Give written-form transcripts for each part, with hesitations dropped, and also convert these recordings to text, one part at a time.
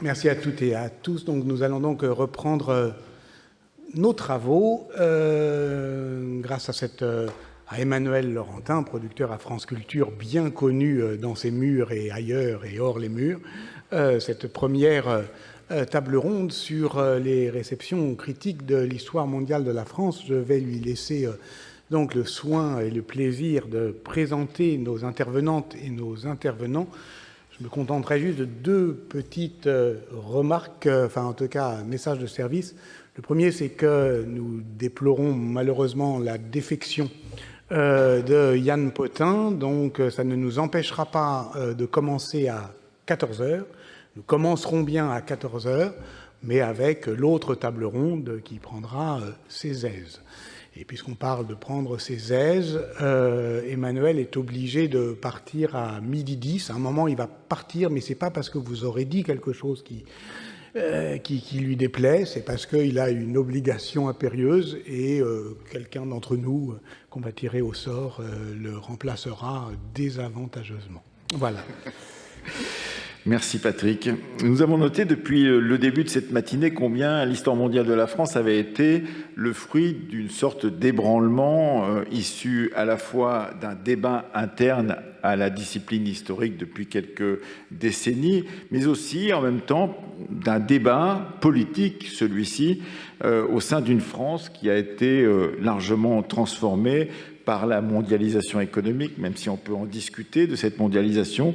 Merci à toutes et à tous. Donc, nous allons donc reprendre nos travaux grâce à Emmanuel Laurentin, producteur à France Culture, bien connu dans ses murs et ailleurs et hors les murs. Cette première table ronde sur les réceptions critiques de l'histoire mondiale de la France. Je vais lui laisser donc le soin et le plaisir de présenter nos intervenantes et nos intervenants. Je me contenterai juste de deux petites remarques, enfin en tout cas un message de service. Le premier, c'est que nous déplorons malheureusement la défection de Yann Potin, donc ça ne nous empêchera pas de commencer à 14 h. Nous commencerons bien à 14 h, mais avec l'autre table ronde qui prendra ses aises. Et puisqu'on parle de prendre ses aises, Emmanuel est obligé de partir à 12h10. À un moment, il va partir, mais ce n'est pas parce que vous aurez dit quelque chose qui lui déplaît, c'est parce qu'il a une obligation impérieuse et quelqu'un d'entre nous qu'on va tirer au sort le remplacera désavantageusement. Voilà. Merci Patrick. Nous avons noté depuis le début de cette matinée combien l'histoire mondiale de la France avait été le fruit d'une sorte d'ébranlement issu à la fois d'un débat interne à la discipline historique depuis quelques décennies, mais aussi en même temps d'un débat politique, celui-ci, au sein d'une France qui a été largement transformée par la mondialisation économique, même si on peut en discuter de cette mondialisation,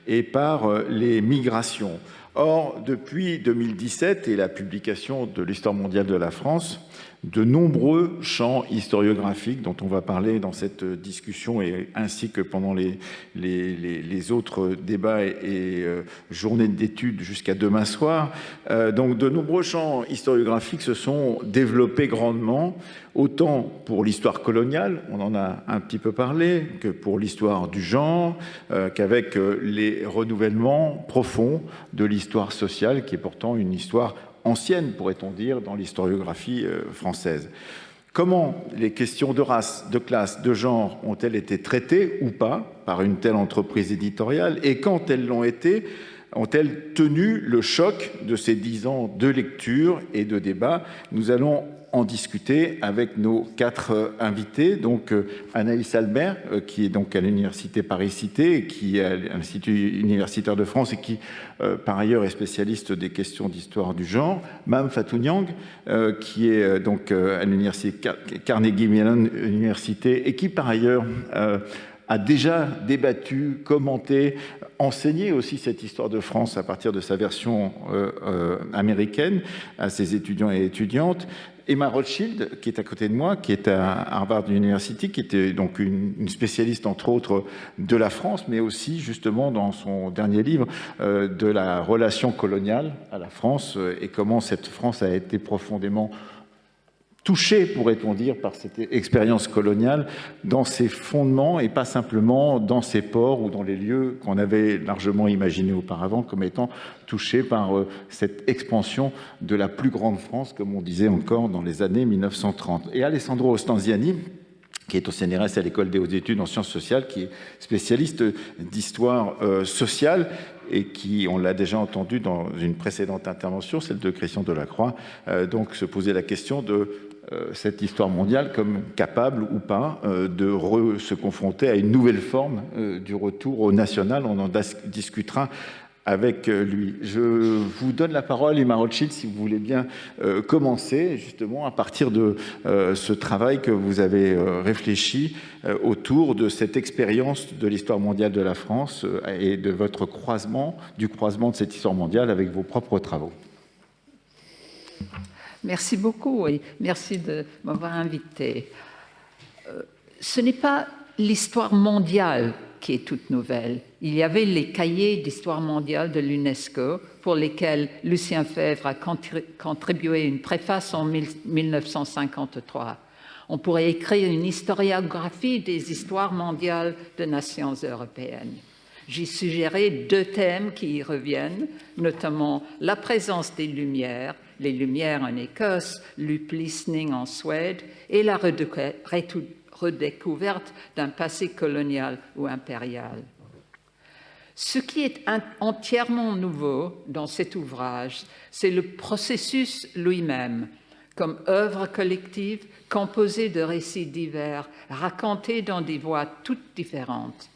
et par les migrations. Or, depuis 2017 et la publication de l'Histoire mondiale de la France, de nombreux champs historiographiques dont on va parler dans cette discussion et ainsi que pendant les autres débats et journées d'études jusqu'à demain soir. Donc de nombreux champs historiographiques se sont développés grandement, autant pour l'histoire coloniale, on en a un petit peu parlé, que pour l'histoire du genre, qu'avec les renouvellements profonds de l'histoire sociale, qui est pourtant une histoire ancienne, pourrait-on dire, dans l'historiographie française. Comment les questions de race, de classe, de genre ont-elles été traitées ou pas par une telle entreprise éditoriale? Et quand elles l'ont été, ont-elles tenu le choc de ces 10 ans de lecture et de débat? Nous allons en discuter avec nos 4 invités. Donc Anaïs Albert, qui est donc à l'Université Paris-Cité, qui est à l'Institut universitaire de France et qui, par ailleurs, est spécialiste des questions d'histoire du genre. Mame Fatou Niang, qui est donc à l'Université Carnegie Mellon Université et qui, par ailleurs, a déjà débattu, commenté, enseigné aussi cette histoire de France à partir de sa version américaine à ses étudiants et étudiantes. Emma Rothschild, qui est à côté de moi, qui est à Harvard University, qui était donc une spécialiste, entre autres, de la France, mais aussi, justement, dans son dernier livre, de la relation coloniale à la France et comment cette France a été profondément touché, pourrait-on dire, par cette expérience coloniale dans ses fondements et pas simplement dans ses ports ou dans les lieux qu'on avait largement imaginés auparavant comme étant touchés par cette expansion de la plus grande France, comme on disait encore dans les années 1930. Et Alessandro Ostanziani, qui est au CNRS à l'École des hautes études en sciences sociales, qui est spécialiste d'histoire sociale et qui, on l'a déjà entendu dans une précédente intervention, celle de Christian Delacroix, donc se posait la question de cette histoire mondiale comme capable ou pas de se confronter à une nouvelle forme du retour au national. On en discutera avec lui. Je vous donne la parole, Emma Rothschild, si vous voulez bien commencer justement à partir de ce travail que vous avez réfléchi autour de cette expérience de l'histoire mondiale de la France et de votre croisement, du croisement de cette histoire mondiale avec vos propres travaux. Merci beaucoup et merci de m'avoir invité. Ce n'est pas l'histoire mondiale qui est toute nouvelle. Il y avait les cahiers d'histoire mondiale de l'UNESCO pour lesquels Lucien Febvre a contribué une préface en 1953. On pourrait écrire une historiographie des histoires mondiales de nations européennes. J'ai suggéré 2 thèmes qui y reviennent, notamment la présence des Lumières, les Lumières en Écosse, l'upplysning en Suède et la redécouverte d'un passé colonial ou impérial. Ce qui est entièrement nouveau dans cet ouvrage, c'est le processus lui-même, comme œuvre collective composée de récits divers, racontés dans des voix toutes différentes.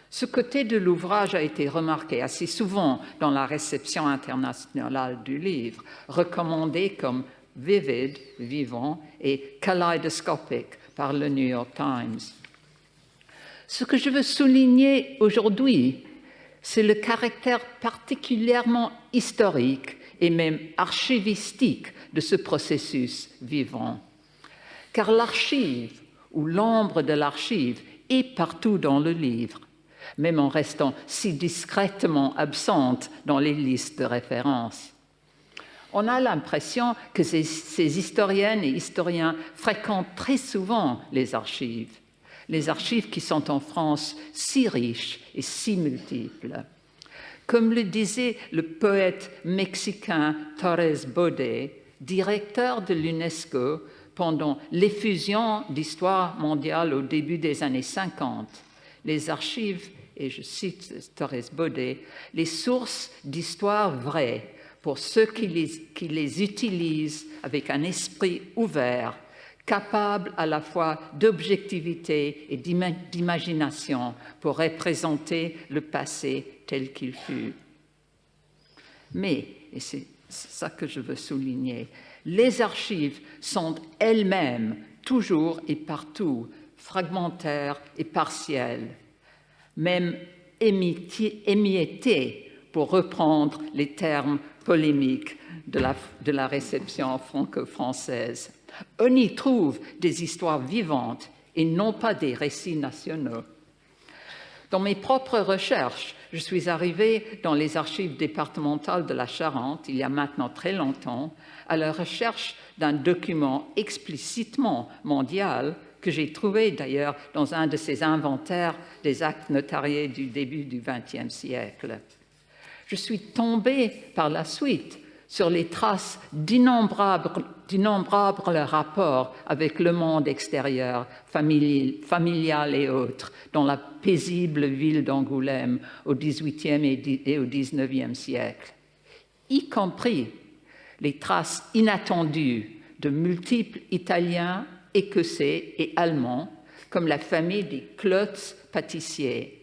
Ce côté de l'ouvrage a été remarqué assez souvent dans la réception internationale du livre, recommandé comme vivid, vivant et kaleidoscopique par le New York Times. Ce que je veux souligner aujourd'hui, c'est le caractère particulièrement historique et même archivistique de ce processus vivant. Car l'archive, ou l'ombre de l'archive, est partout dans le livre, même en restant si discrètement absente dans les listes de référence. On a l'impression que ces historiennes et historiens fréquentent très souvent les archives qui sont en France si riches et si multiples. Comme le disait le poète mexicain Torres Bodet, directeur de l'UNESCO pendant l'effusion d'histoire mondiale au début des années 50, les archives, et je cite Torres Bodet, les sources d'histoire vraies pour ceux qui les utilisent avec un esprit ouvert, capable à la fois d'objectivité et d'imagination pour représenter le passé tel qu'il fut. Mais, et c'est ça que je veux souligner, les archives sont elles-mêmes, toujours et partout, fragmentaires et partielles, même émiettées, pour reprendre les termes polémiques de la réception franco-française. On y trouve des histoires vivantes et non pas des récits nationaux. Dans mes propres recherches, je suis arrivée dans les archives départementales de la Charente, il y a maintenant très longtemps, à la recherche d'un document explicitement mondial que j'ai trouvé d'ailleurs dans un de ces inventaires des actes notariés du début du XXe siècle. Je suis tombée par la suite sur les traces d'innombrables rapports avec le monde extérieur, familial et autres, dans la paisible ville d'Angoulême au XVIIIe et au XIXe siècle, y compris les traces inattendues de multiples Italiens, Écossais et Allemands, comme la famille des Klotz pâtissiers.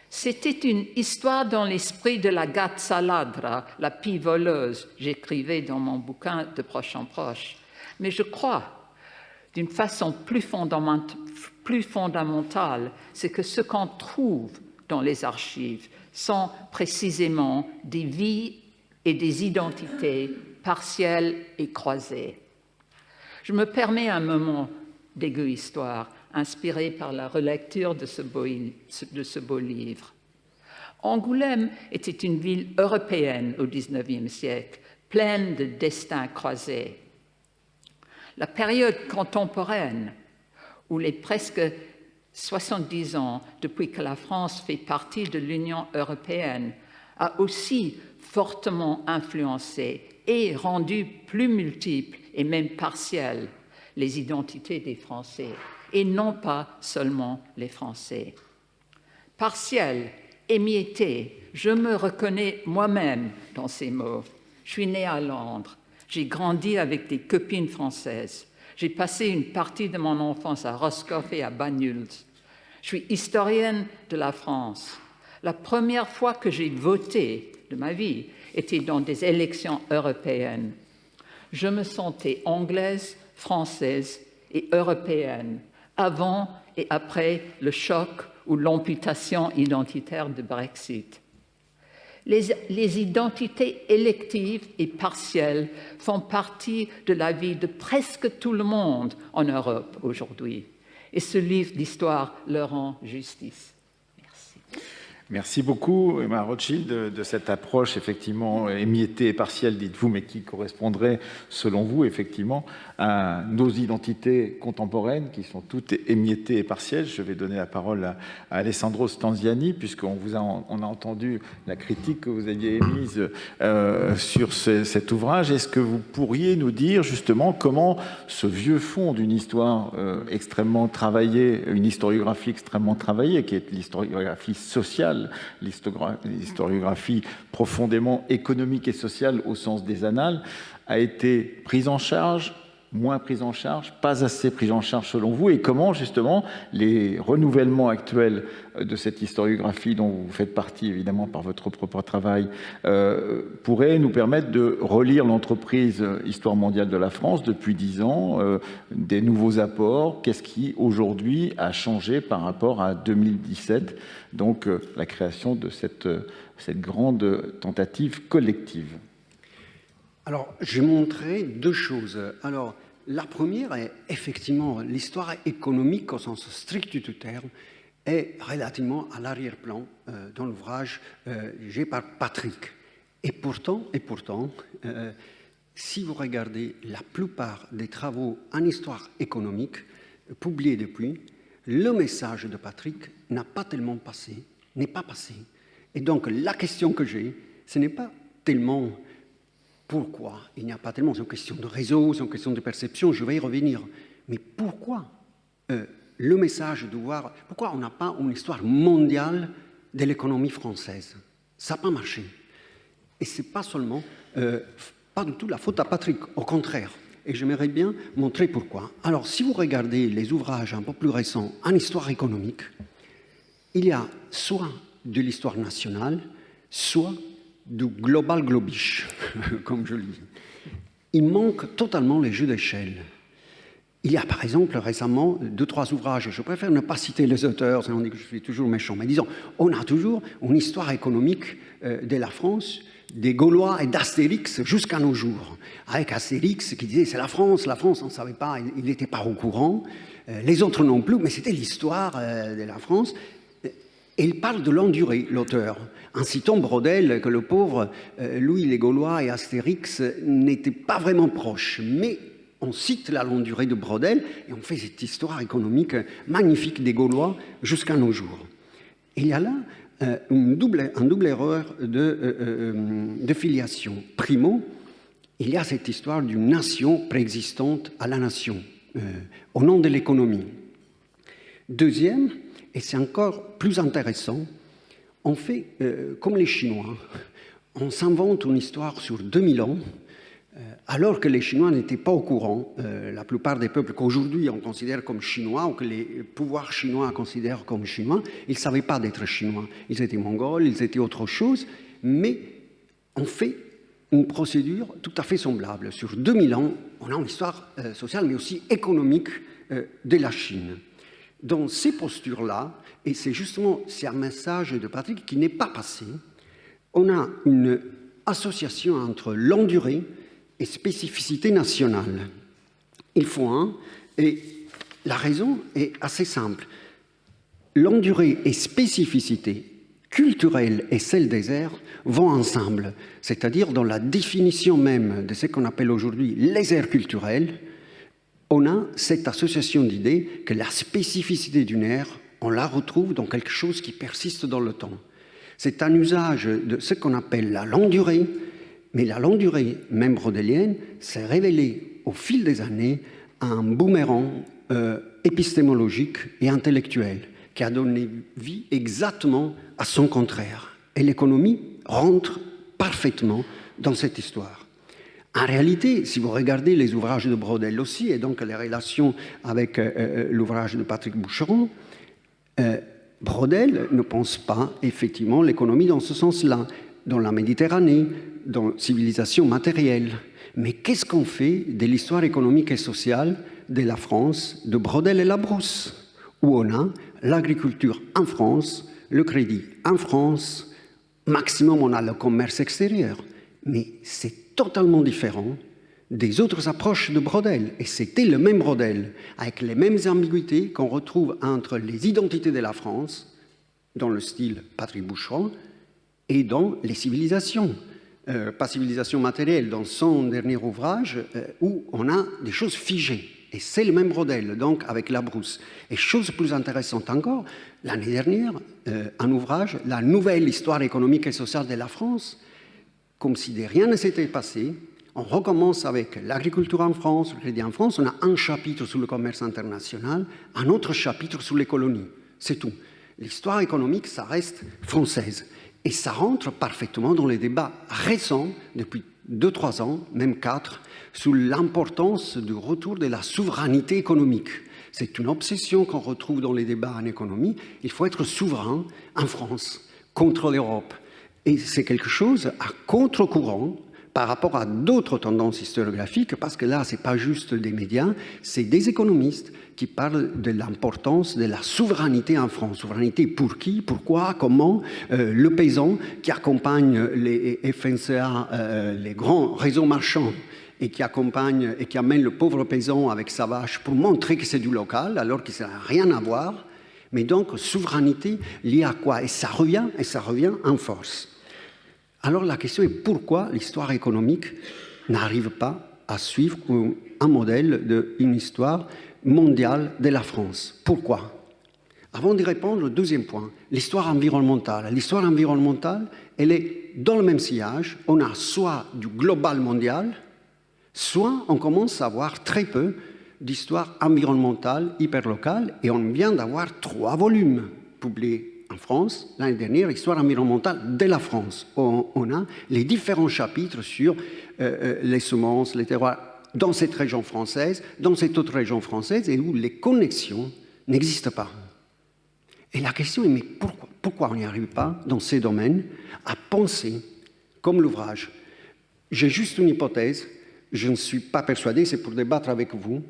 C'était une histoire dans l'esprit de la Gazza ladra, la pie voleuse, j'écrivais dans mon bouquin De proche en proche. Mais je crois, d'une façon plus fondamentale, c'est que ce qu'on trouve dans les archives sont précisément des vies et des identités partielles et croisées. Je me permets un moment d'égo-histoire, inspiré par la relecture de ce beau livre. Angoulême était une ville européenne au XIXe siècle, pleine de destins croisés. La période contemporaine, où les presque 70 ans depuis que la France fait partie de l'Union européenne, a aussi fortement influencé et rendu plus multiples et même partielles les identités des Français, et non pas seulement les Français. Partielle, émiettée, je me reconnais moi-même dans ces mots. Je suis née à Londres, j'ai grandi avec des copines françaises, j'ai passé une partie de mon enfance à Roscoff et à Banyuls. Je suis historienne de la France. La première fois que j'ai voté de ma vie était dans des élections européennes. Je me sentais anglaise, française et européenne, avant et après le choc ou l'amputation identitaire de Brexit. Les identités électives et partielles font partie de la vie de presque tout le monde en Europe aujourd'hui. Et ce livre d'histoire leur rend justice. Merci. Merci beaucoup, Emma Rothschild, de cette approche effectivement émiettée et partielle, dites-vous, mais qui correspondrait, selon vous, effectivement, à nos identités contemporaines, qui sont toutes émiettées et partielles. Je vais donner la parole à Alessandro Stanziani, puisqu'on on a entendu la critique que vous aviez émise sur cet ouvrage. Est-ce que vous pourriez nous dire justement comment ce vieux fond d'une histoire extrêmement travaillée, une historiographie extrêmement travaillée, qui est l'historiographie sociale, sociale, l'historiographie profondément économique et sociale au sens des annales, a été prise en charge, moins prise en charge, pas assez prise en charge selon vous, et comment justement les renouvellements actuels de cette historiographie dont vous faites partie évidemment par votre propre travail pourraient nous permettre de relire l'entreprise Histoire mondiale de la France depuis 10 ans, des nouveaux apports, qu'est-ce qui aujourd'hui a changé par rapport à 2017, donc la création de cette grande tentative collective. Alors, j'ai montré deux choses. Alors, la première est effectivement l'histoire économique au sens strict du terme est relativement à l'arrière-plan dans l'ouvrage j'ai par Patrick. Et pourtant, si vous regardez la plupart des travaux en histoire économique publiés depuis, le message de Patrick n'a pas tellement passé, n'est pas passé. Et donc, la question que j'ai, ce n'est pas tellement pourquoi il n'y a pas tellement, c'est une question de réseau, c'est une question de perception, je vais y revenir. Mais pourquoi le message de voir, pourquoi on n'a pas une histoire mondiale de l'économie française? Ça n'a pas marché. Et ce n'est pas seulement, pas du tout la faute à Patrick, au contraire. Et j'aimerais bien montrer pourquoi. Alors, si vous regardez les ouvrages un peu plus récents en histoire économique, il y a soit de l'histoire nationale, soit du global globish, comme je le dis. Il manque totalement les jeux d'échelle. Il y a par exemple récemment 2-3 ouvrages, je préfère ne pas citer les auteurs, sinon on dit que je suis toujours méchant, mais disons, on a toujours une histoire économique de la France, des Gaulois et d'Astérix jusqu'à nos jours. Avec Astérix qui disait c'est la France, on ne savait pas, il n'était pas au courant, les autres non plus, mais c'était l'histoire de la France. Et il parle de longue durée, l'auteur, en citant Braudel, que le pauvre Louis les Gaulois et Astérix n'étaient pas vraiment proches. Mais on cite la longue durée de Braudel et on fait cette histoire économique magnifique des Gaulois jusqu'à nos jours. Et il y a là une double erreur de filiation. Primo, il y a cette histoire d'une nation préexistante à la nation, au nom de l'économie. Deuxième, et c'est encore plus intéressant, on fait comme les Chinois, on s'invente une histoire sur 2000 ans, alors que les Chinois n'étaient pas au courant, la plupart des peuples qu'aujourd'hui on considère comme chinois, ou que les pouvoirs chinois considèrent comme chinois, ils ne savaient pas d'être chinois. Ils étaient mongols, ils étaient autre chose, mais on fait une procédure tout à fait semblable. Sur 2000 ans, on a une histoire sociale, mais aussi économique de la Chine. Dans ces postures-là, et c'est justement un message de Patrick qui n'est pas passé, on a une association entre longue durée et spécificité nationale. Il faut un, et la raison est assez simple. Longue durée et spécificité culturelle et celle des aires vont ensemble, c'est-à-dire dans la définition même de ce qu'on appelle aujourd'hui les aires culturelles, on a cette association d'idées que la spécificité d'une ère, on la retrouve dans quelque chose qui persiste dans le temps. C'est un usage de ce qu'on appelle la longue durée, mais la longue durée, même brodélienne, s'est révélée au fil des années un boomerang épistémologique et intellectuel qui a donné vie exactement à son contraire. Et l'économie rentre parfaitement dans cette histoire. En réalité, si vous regardez les ouvrages de Braudel aussi, et donc les relations avec l'ouvrage de Patrick Boucheron, Braudel ne pense pas effectivement l'économie dans ce sens-là, dans la Méditerranée, dans la civilisation matérielle. Mais qu'est-ce qu'on fait de l'histoire économique et sociale de la France, de Braudel et Labrousse, où on a l'agriculture en France, le crédit en France, maximum on a le commerce extérieur. Mais c'est totalement différent des autres approches de Braudel. Et c'était le même Braudel, avec les mêmes ambiguïtés qu'on retrouve entre les identités de la France, dans le style Patrick Boucheron, et dans les civilisations. Pas civilisation matérielle, dans son dernier ouvrage, où on a des choses figées. Et c'est le même Braudel, donc avec Labrousse. Et chose plus intéressante encore, l'année dernière, un ouvrage, La nouvelle histoire économique et sociale de la France, comme si de rien ne s'était passé, on recommence avec l'agriculture en France, le crédit en France, on a un chapitre sur le commerce international, un autre chapitre sur les colonies, c'est tout. L'histoire économique, ça reste française. Et ça rentre parfaitement dans les débats récents, depuis 2-3 ans, même 4, sur l'importance du retour de la souveraineté économique. C'est une obsession qu'on retrouve dans les débats en économie. Il faut être souverain en France, contre l'Europe. Et c'est quelque chose à contre-courant par rapport à d'autres tendances historiographiques, parce que là, ce n'est pas juste des médias, c'est des économistes qui parlent de l'importance de la souveraineté en France. Souveraineté pour qui, pourquoi, comment. Le paysan qui accompagne les FNCA, les grands réseaux marchands, et qui accompagne et qui amène le pauvre paysan avec sa vache pour montrer que c'est du local, alors que ça n'a rien à voir. Mais donc, souveraineté liée à quoi? Et ça revient en force. Alors la question est pourquoi l'histoire économique n'arrive pas à suivre un modèle d'une histoire mondiale de la France? Pourquoi? Avant d'y répondre, le deuxième point, l'histoire environnementale. L'histoire environnementale, elle est dans le même sillage. On a soit du global mondial, soit on commence à avoir très peu d'histoire environnementale hyperlocale, et on vient d'avoir 3 volumes publiés en France, l'année dernière, Histoire environnementale de la France. On a les différents chapitres sur les semences, les terroirs, dans cette région française, dans cette autre région française, et où les connexions n'existent pas. Et la question est, mais pourquoi on n'y arrive pas, dans ces domaines, à penser comme l'ouvrage? J'ai juste une hypothèse, je ne suis pas persuadé, c'est pour débattre avec vous,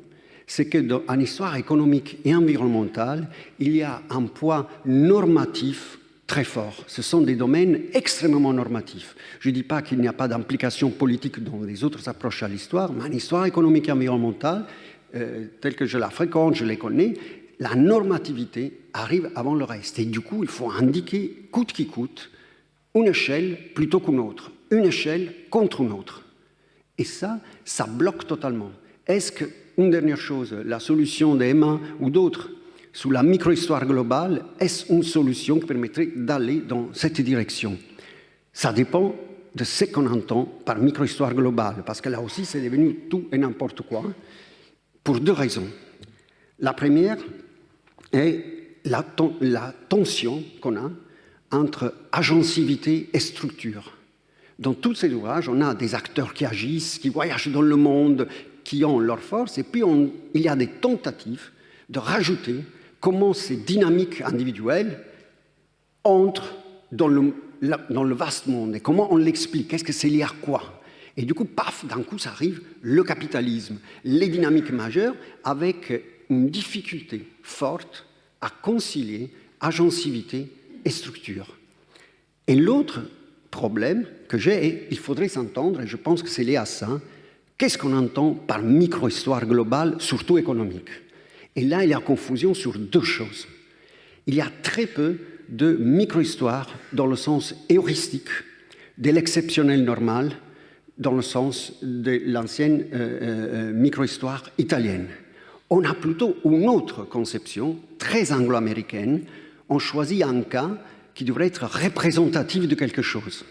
c'est qu'en histoire économique et environnementale, il y a un poids normatif très fort. Ce sont des domaines extrêmement normatifs. Je ne dis pas qu'il n'y a pas d'implication politique dans les autres approches à l'histoire, mais en histoire économique et environnementale, telle que je la fréquente, je les connais, la normativité arrive avant le reste. Et du coup, il faut indiquer, coûte qui coûte, une échelle plutôt qu'une autre, une échelle contre une autre. Et ça bloque totalement. Est-ce que, une dernière chose, la solution d'Emma ou d'autres sous la micro-histoire globale, est-ce une solution qui permettrait d'aller dans cette direction? Ça dépend de ce qu'on entend par micro-histoire globale, parce que là aussi, c'est devenu tout et n'importe quoi, pour 2 raisons. La première est la tension qu'on a entre agencivité et structure. Dans tous ces ouvrages, on a des acteurs qui agissent, qui voyagent dans le monde, qui ont leur force, et puis il y a des tentatives de rajouter comment ces dynamiques individuelles entrent dans le vaste monde, et comment on l'explique, qu'est-ce que c'est lié à quoi? Et du coup, paf, d'un coup, ça arrive, le capitalisme, les dynamiques majeures, avec une difficulté forte à concilier agencivité et structure. Et l'autre problème que j'ai, il faudrait s'entendre, et je pense que c'est lié à ça, qu'est-ce qu'on entend par micro-histoire globale, surtout économique? Et là, il y a confusion sur 2 choses. Il y a très peu de micro-histoire dans le sens heuristique, de l'exceptionnel normal, dans le sens de l'ancienne micro-histoire italienne. On a plutôt une autre conception, très anglo-américaine. On choisit un cas qui devrait être représentatif de quelque chose.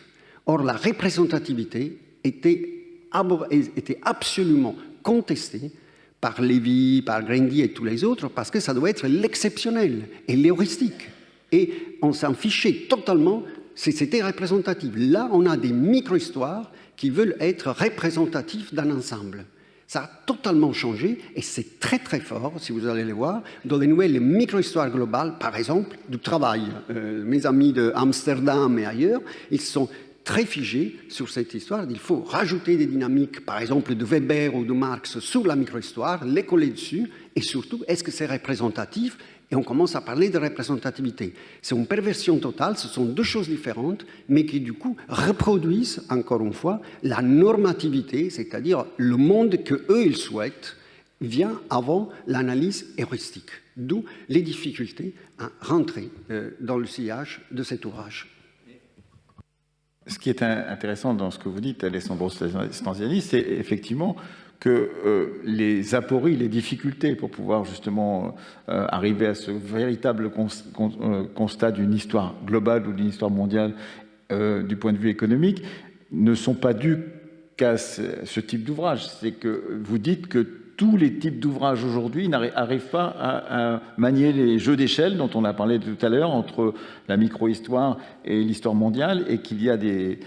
Or, la représentativité était absolument contestée par Lévy, par Grandy et tous les autres, parce que ça doit être l'exceptionnel et l'heuristique. Et on s'en fichait totalement si c'était représentatif. Là, on a des micro-histoires qui veulent être représentatifs d'un ensemble. Ça a totalement changé, et c'est très très fort, si vous allez le voir, dans les nouvelles micro-histoires globales, par exemple, du travail. Mes amis d'Amsterdam et ailleurs, ils sont très figés sur cette histoire. Il faut rajouter des dynamiques, par exemple de Weber ou de Marx, sur la micro-histoire, les coller dessus, et surtout, est-ce que c'est représentatif? Et on commence à parler de représentativité. C'est une perversion totale, ce sont 2 choses différentes, mais qui du coup reproduisent, encore une fois, la normativité, c'est-à-dire le monde qu'eux, ils souhaitent, vient avant l'analyse heuristique. D'où les difficultés à rentrer dans le sillage de cet ouvrage. Ce qui est intéressant dans ce que vous dites, Alessandro Stanziani, c'est effectivement que les apories, les difficultés pour pouvoir justement arriver à ce véritable constat d'une histoire globale ou d'une histoire mondiale du point de vue économique ne sont pas dues qu'à ce type d'ouvrage. C'est que vous dites que tous les types d'ouvrages aujourd'hui n'arrivent pas à manier les jeux d'échelle dont on a parlé tout à l'heure entre la micro-histoire et l'histoire mondiale, et qu'il y a des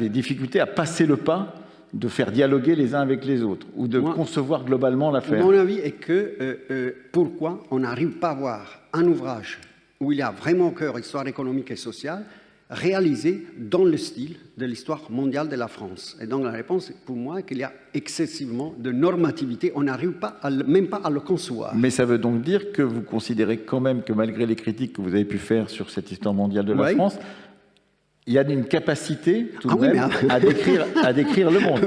difficultés à passer le pas de faire dialoguer les uns avec les autres, ou de concevoir globalement l'affaire. Mon avis est que pourquoi on n'arrive pas à voir un ouvrage où il y a vraiment au cœur histoire économique et sociale, réalisé dans le style de l'histoire mondiale de la France. Et donc la réponse, pour moi, est qu'il y a excessivement de normativité. On n'arrive pas même pas à le concevoir. Mais ça veut donc dire que vous considérez quand même que malgré les critiques que vous avez pu faire sur cette histoire mondiale de la France, il y a une capacité tout de même à décrire le monde.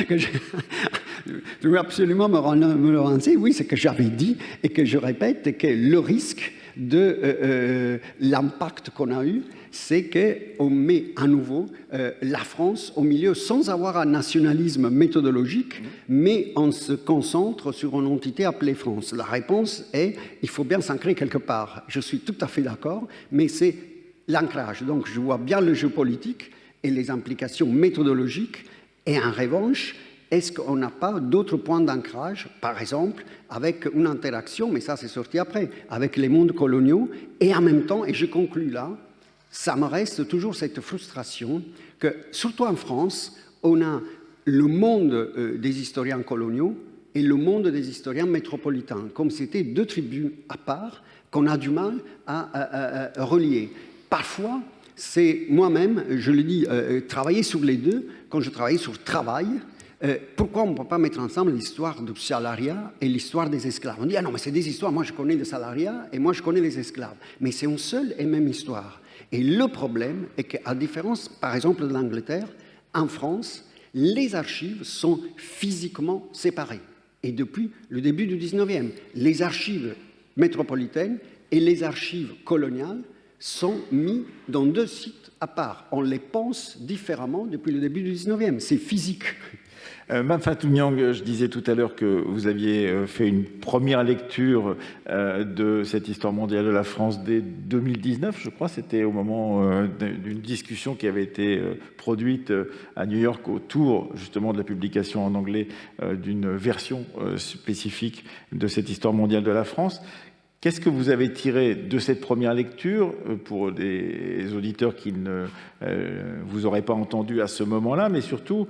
Je veux absolument me le renseigner. Oui, c'est ce que j'avais dit et que je répète, que le risque de l'impact qu'on a eu, c'est qu'on met à nouveau la France au milieu sans avoir un nationalisme méthodologique, mais on se concentre sur une entité appelée France. La réponse est, il faut bien s'ancrer quelque part. Je suis tout à fait d'accord, mais c'est l'ancrage. Donc je vois bien le jeu politique et les implications méthodologiques, et en revanche, est-ce qu'on n'a pas d'autres points d'ancrage, par exemple, avec une interaction, mais ça c'est sorti après, avec les mondes coloniaux, et en même temps, et je conclus là, ça me reste toujours cette frustration que, surtout en France, on a le monde des historiens coloniaux et le monde des historiens métropolitains, comme c'était deux tribus à part qu'on a du mal à relier. Parfois, c'est moi-même, je le dis, travailler sur les deux, quand je travaillais sur travail, pourquoi on ne peut pas mettre ensemble l'histoire du salariat et l'histoire des esclaves? On dit, ah non, mais c'est des histoires, moi je connais le salariat et moi je connais les esclaves. Mais c'est une seule et même histoire. Et le problème est qu'à différence, par exemple, de l'Angleterre, en France, les archives sont physiquement séparées. Et depuis le début du 19e, les archives métropolitaines et les archives coloniales sont mis dans deux sites à part. On les pense différemment depuis le début du 19e. C'est physique. Mame Fatou Niang, je disais tout à l'heure que vous aviez fait une première lecture de cette histoire mondiale de la France dès 2019, je crois. C'était au moment d'une discussion qui avait été produite à New York autour justement de la publication en anglais d'une version spécifique de cette histoire mondiale de la France. Qu'est-ce que vous avez tiré de cette première lecture pour des auditeurs qui ne vous auraient pas entendu à ce moment-là, mais surtout,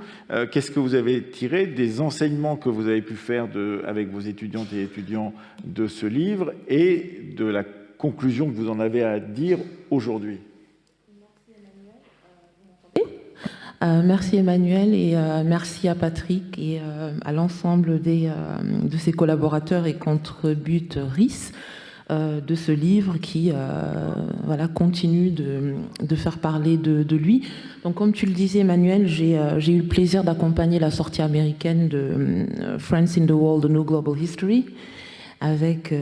qu'est-ce que vous avez tiré des enseignements que vous avez pu faire avec vos étudiantes et étudiants de ce livre et de la conclusion que vous en avez à dire aujourd'hui? Merci Emmanuel et merci à Patrick et à l'ensemble de ses collaborateurs et contributrices de ce livre qui voilà, continue de faire parler de lui. Donc comme tu le disais Emmanuel, j'ai eu le plaisir d'accompagner la sortie américaine de Friends in the World, The New Global History, avec,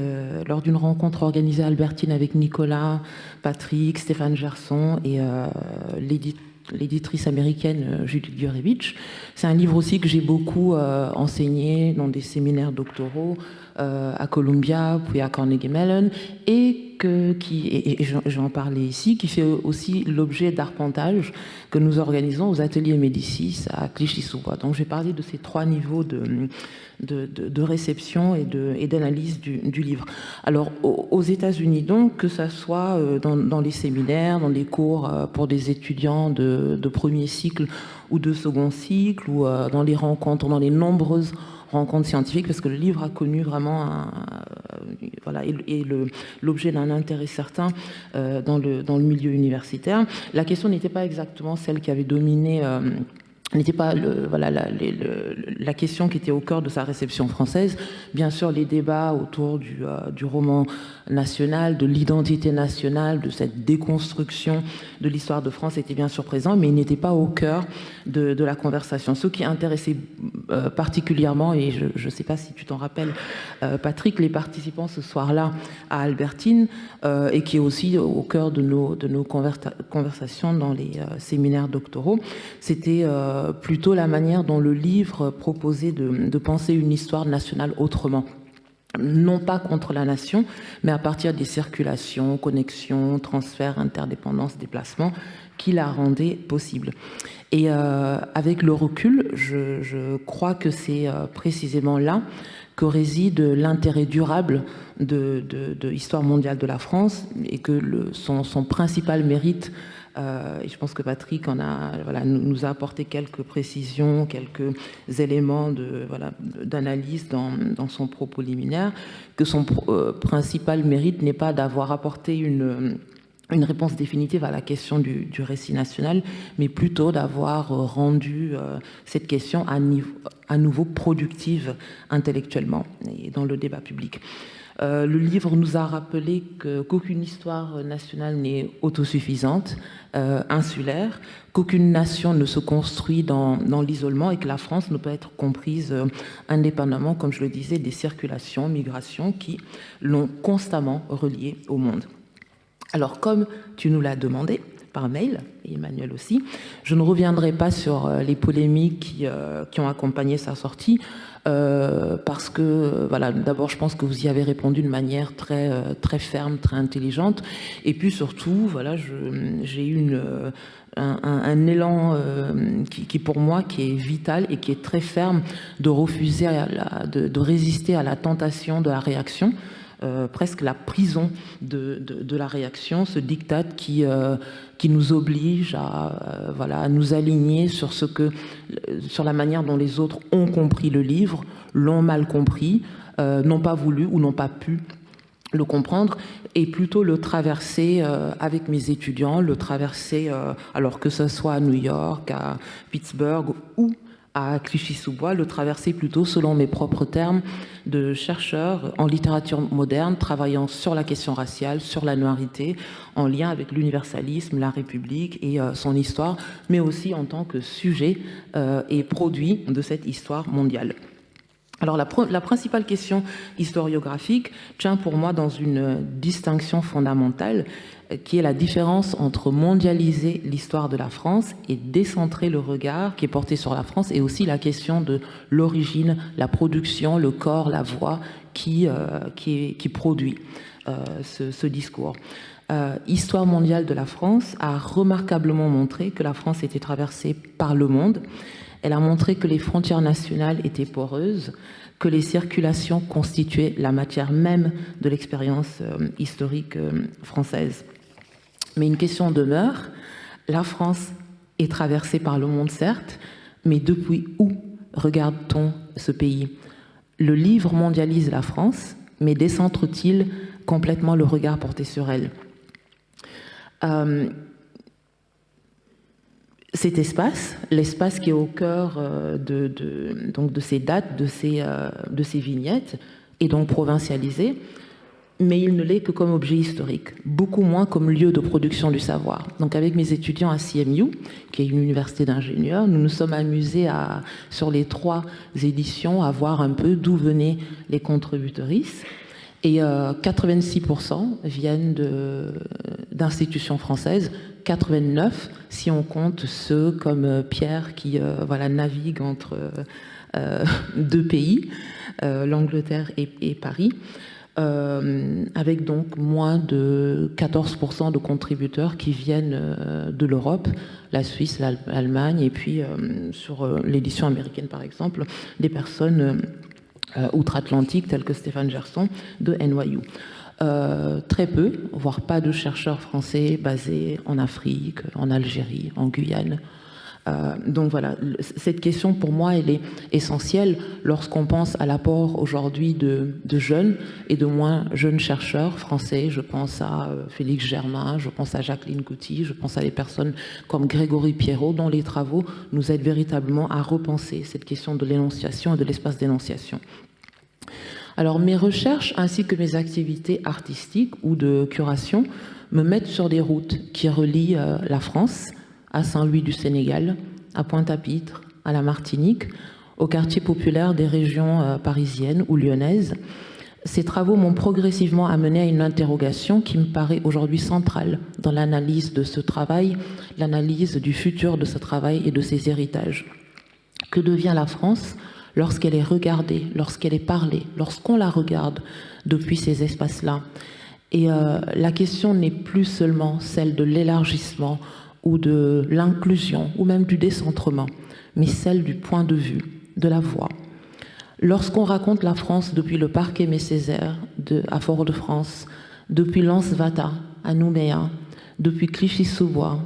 lors d'une rencontre organisée à Albertine avec Nicolas, Patrick, Stéphane Gerson et l'éditrice américaine Judith Gurevich. C'est un livre aussi que j'ai beaucoup enseigné dans des séminaires doctoraux à Columbia, puis à Carnegie Mellon, et j'en parlais ici, qui fait aussi l'objet d'arpentage que nous organisons aux ateliers Médicis à Clichy-sous-Bois. Donc j'ai parlé de ces trois niveaux de réception et d'analyse du livre. Alors aux États-Unis donc, que ça soit dans les séminaires, dans les cours pour des étudiants de premier cycle ou de second cycle, ou dans les rencontres, dans les nombreuses rencontres scientifiques, parce que le livre a connu vraiment voilà, l'objet d'un intérêt certain dans le milieu universitaire. La question n'était pas exactement celle qui avait dominé n'était pas la question qui était au cœur de sa réception française. Bien sûr, les débats autour du roman national, de l'identité nationale, de cette déconstruction de l'histoire de France étaient bien sûr présents, mais ils n'étaient pas au cœur de la conversation. Ce qui intéressait particulièrement, et je ne sais pas si tu t'en rappelles, Patrick, les participants ce soir-là à Albertine, et qui est aussi au cœur de nos conversations dans les séminaires doctoraux, c'était plutôt la manière dont le livre proposait de penser une histoire nationale autrement. Non pas contre la nation, mais à partir des circulations, connexions, transferts, interdépendances, déplacements qui la rendaient possible. Et avec le recul, je crois que c'est précisément là que réside l'intérêt durable de l'histoire mondiale de la France, et que son principal mérite, et je pense que Patrick nous a apporté quelques précisions, quelques éléments d'analyse dans son propos liminaire, que son principal mérite n'est pas d'avoir apporté une réponse définitive à la question du récit national, mais plutôt d'avoir rendu cette question à nouveau productive intellectuellement et dans le débat public. Le livre nous a rappelé qu'aucune histoire nationale n'est autosuffisante, insulaire, qu'aucune nation ne se construit dans l'isolement, et que la France ne peut être comprise indépendamment, comme je le disais, des circulations, migrations qui l'ont constamment reliée au monde. Alors, comme tu nous l'as demandé par mail, et Emmanuel aussi, je ne reviendrai pas sur les polémiques qui ont accompagné sa sortie, parce que, d'abord, je pense que vous y avez répondu de manière très ferme, très intelligente, et puis surtout, j'ai eu un élan qui, pour moi, qui est vital et qui est très ferme, de refuser, de résister à la tentation de la réaction, presque la prison de la réaction, ce diktat qui nous oblige à nous aligner sur la manière dont les autres ont compris le livre, l'ont mal compris, n'ont pas voulu ou n'ont pas pu le comprendre, et plutôt le traverser avec mes étudiants, le traverser alors que ce soit à New York, à Pittsburgh ou à Clichy-sous-Bois, le traverser plutôt selon mes propres termes de chercheur en littérature moderne, travaillant sur la question raciale, sur la noirité, en lien avec l'universalisme, la République et son histoire, mais aussi en tant que sujet et produit de cette histoire mondiale. Alors la principale question historiographique tient pour moi dans une distinction fondamentale, qui est la différence entre mondialiser l'histoire de la France et décentrer le regard qui est porté sur la France, et aussi la question de l'origine, la production, le corps, la voix qui produit ce discours. Histoire mondiale de la France a remarquablement montré que la France était traversée par le monde. Elle a montré que les frontières nationales étaient poreuses, que les circulations constituaient la matière même de l'expérience historique française. Mais une question demeure, la France est traversée par le monde, certes, mais depuis où regarde-t-on ce pays? Le livre mondialise la France, mais décentre-t-il complètement le regard porté sur elle? Cet espace, l'espace qui est au cœur de ces dates, de ces vignettes, est donc provincialisé, mais il ne l'est que comme objet historique, beaucoup moins comme lieu de production du savoir. Donc avec mes étudiants à CMU, qui est une université d'ingénieurs, nous nous sommes amusés sur les 3 éditions à voir un peu d'où venaient les contributrices. Et 86% viennent d'institutions françaises, 89 si on compte ceux comme Pierre qui navigue entre 2 pays, l'Angleterre et Paris, avec donc moins de 14% de contributeurs qui viennent de l'Europe, la Suisse, l'Allemagne, et puis sur l'édition américaine par exemple, des personnes outre-Atlantique, tels que Stéphane Gerson de NYU. Très peu, voire pas de chercheurs français basés en Afrique, en Algérie, en Guyane. Donc voilà, cette question pour moi, elle est essentielle lorsqu'on pense à l'apport aujourd'hui de jeunes et de moins jeunes chercheurs français. Je pense à Félix Germain, je pense à Jacqueline Couty, je pense à des personnes comme Grégory Pierrot, dont les travaux nous aident véritablement à repenser cette question de l'énonciation et de l'espace d'énonciation. Alors mes recherches ainsi que mes activités artistiques ou de curation me mettent sur des routes qui relient la France à Saint-Louis du Sénégal, à Pointe-à-Pitre, à la Martinique, aux quartiers populaires des régions parisiennes ou lyonnaises. Ces travaux m'ont progressivement amené à une interrogation qui me paraît aujourd'hui centrale dans l'analyse de ce travail, l'analyse du futur de ce travail et de ses héritages. Que devient la France lorsqu'elle est regardée, lorsqu'elle est parlée, lorsqu'on la regarde depuis ces espaces-là? Et la question n'est plus seulement celle de l'élargissement ou de l'inclusion, ou même du décentrement, mais celle du point de vue, de la voix. Lorsqu'on raconte la France depuis le parc Aimé Césaire à Fort-de-France, depuis l'Anse-Vata à Nouméa, depuis Clichy-sous-Bois,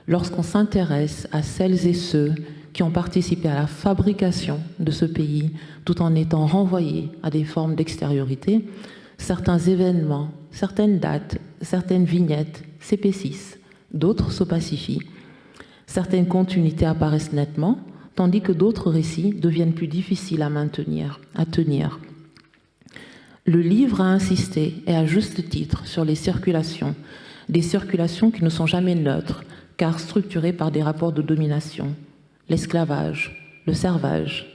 lorsqu'on s'intéresse à celles et ceux qui ont participé à la fabrication de ce pays tout en étant renvoyés à des formes d'extériorité, certains événements, certaines dates, certaines vignettes s'épaississent, d'autres s'opacifient. Certaines continuités apparaissent nettement, tandis que d'autres récits deviennent plus difficiles à maintenir, à tenir. Le livre a insisté, et à juste titre, sur les circulations, des circulations qui ne sont jamais neutres, car structurées par des rapports de domination. L'esclavage, le servage.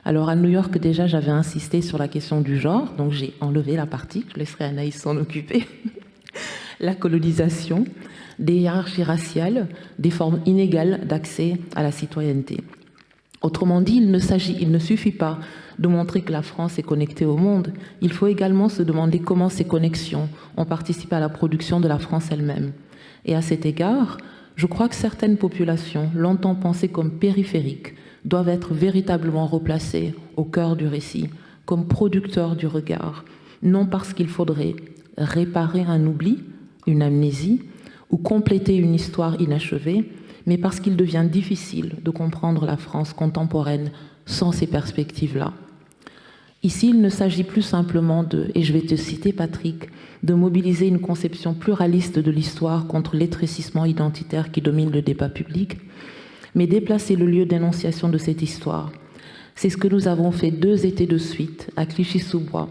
Alors à New York déjà j'avais insisté sur la question du genre, donc j'ai enlevé la partie, je laisserai Anaïs s'en occuper. La colonisation, des hiérarchies raciales, des formes inégales d'accès à la citoyenneté. Autrement dit, il ne suffit pas de montrer que la France est connectée au monde, il faut également se demander comment ces connexions ont participé à la production de la France elle-même. Et à cet égard, je crois que certaines populations, longtemps pensées comme périphériques, doivent être véritablement replacées au cœur du récit, comme producteurs du regard, non parce qu'il faudrait réparer un oubli, une amnésie, ou compléter une histoire inachevée, mais parce qu'il devient difficile de comprendre la France contemporaine sans ces perspectives-là. Ici, il ne s'agit plus simplement et je vais te citer Patrick, de mobiliser une conception pluraliste de l'histoire contre l'étrécissement identitaire qui domine le débat public, mais déplacer le lieu d'énonciation de cette histoire. C'est ce que nous avons fait 2 étés de suite à Clichy-sous-Bois,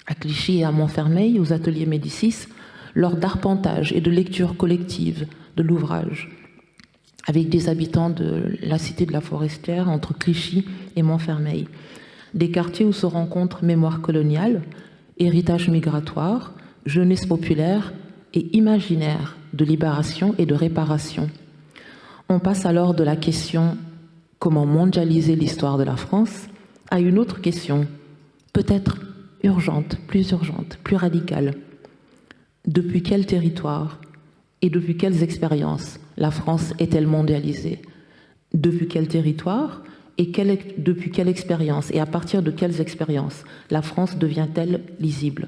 à Clichy et à Montfermeil, aux ateliers Médicis, lors d'arpentage et de lecture collective de l'ouvrage, avec des habitants de la cité de la Forestière, entre Clichy et Montfermeil. Des quartiers où se rencontrent mémoire coloniale, héritage migratoire, jeunesse populaire et imaginaire de libération et de réparation. On passe alors de la question « comment mondialiser l'histoire de la France ?» à une autre question, peut-être urgente, plus radicale. Depuis quel territoire et depuis quelles expériences la France est-elle mondialisée? Depuis quel territoire et depuis quelle expérience et à partir de quelles expériences la France devient-elle lisible?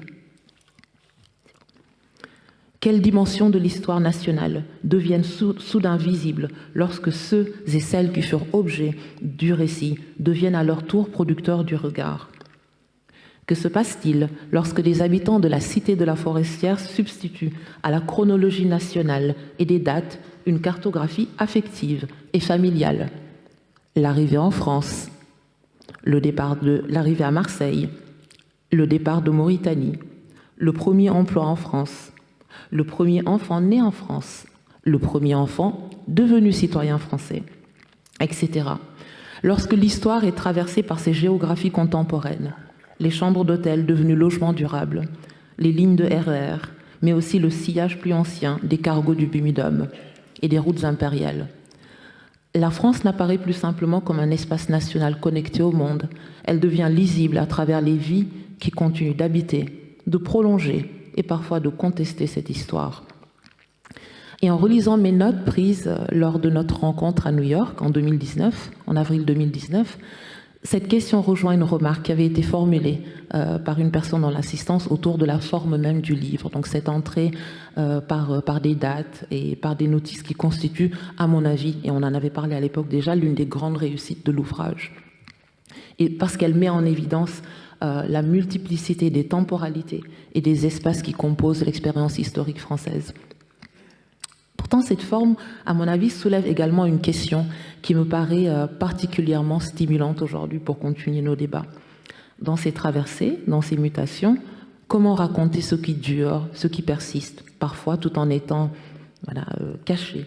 Quelles dimensions de l'histoire nationale deviennent soudain visibles lorsque ceux et celles qui furent objets du récit deviennent à leur tour producteurs du regard? Que se passe-t-il lorsque des habitants de la cité de la Forestière substituent à la chronologie nationale et des dates une cartographie affective et familiale? L'arrivée en France, l'arrivée à Marseille, le départ de Mauritanie, le premier emploi en France, le premier enfant né en France, le premier enfant devenu citoyen français, etc. Lorsque l'histoire est traversée par ces géographies contemporaines, les chambres d'hôtel devenues logements durables, les lignes de RER, mais aussi le sillage plus ancien des cargos du Bumidum et des routes impériales. La France n'apparaît plus simplement comme un espace national connecté au monde, elle devient lisible à travers les vies qui continuent d'habiter, de prolonger et parfois de contester cette histoire. Et en relisant mes notes prises lors de notre rencontre à New York en avril 2019, cette question rejoint une remarque qui avait été formulée par une personne dans l'assistance autour de la forme même du livre. Donc cette entrée par des dates et par des notices qui constituent, à mon avis, et on en avait parlé à l'époque déjà, l'une des grandes réussites de l'ouvrage. Et parce qu'elle met en évidence la multiplicité des temporalités et des espaces qui composent l'expérience historique française. Pourtant, cette forme, à mon avis, soulève également une question qui me paraît particulièrement stimulante aujourd'hui pour continuer nos débats. Dans ces traversées, dans ces mutations, comment raconter ce qui dure, ce qui persiste, parfois tout en étant caché?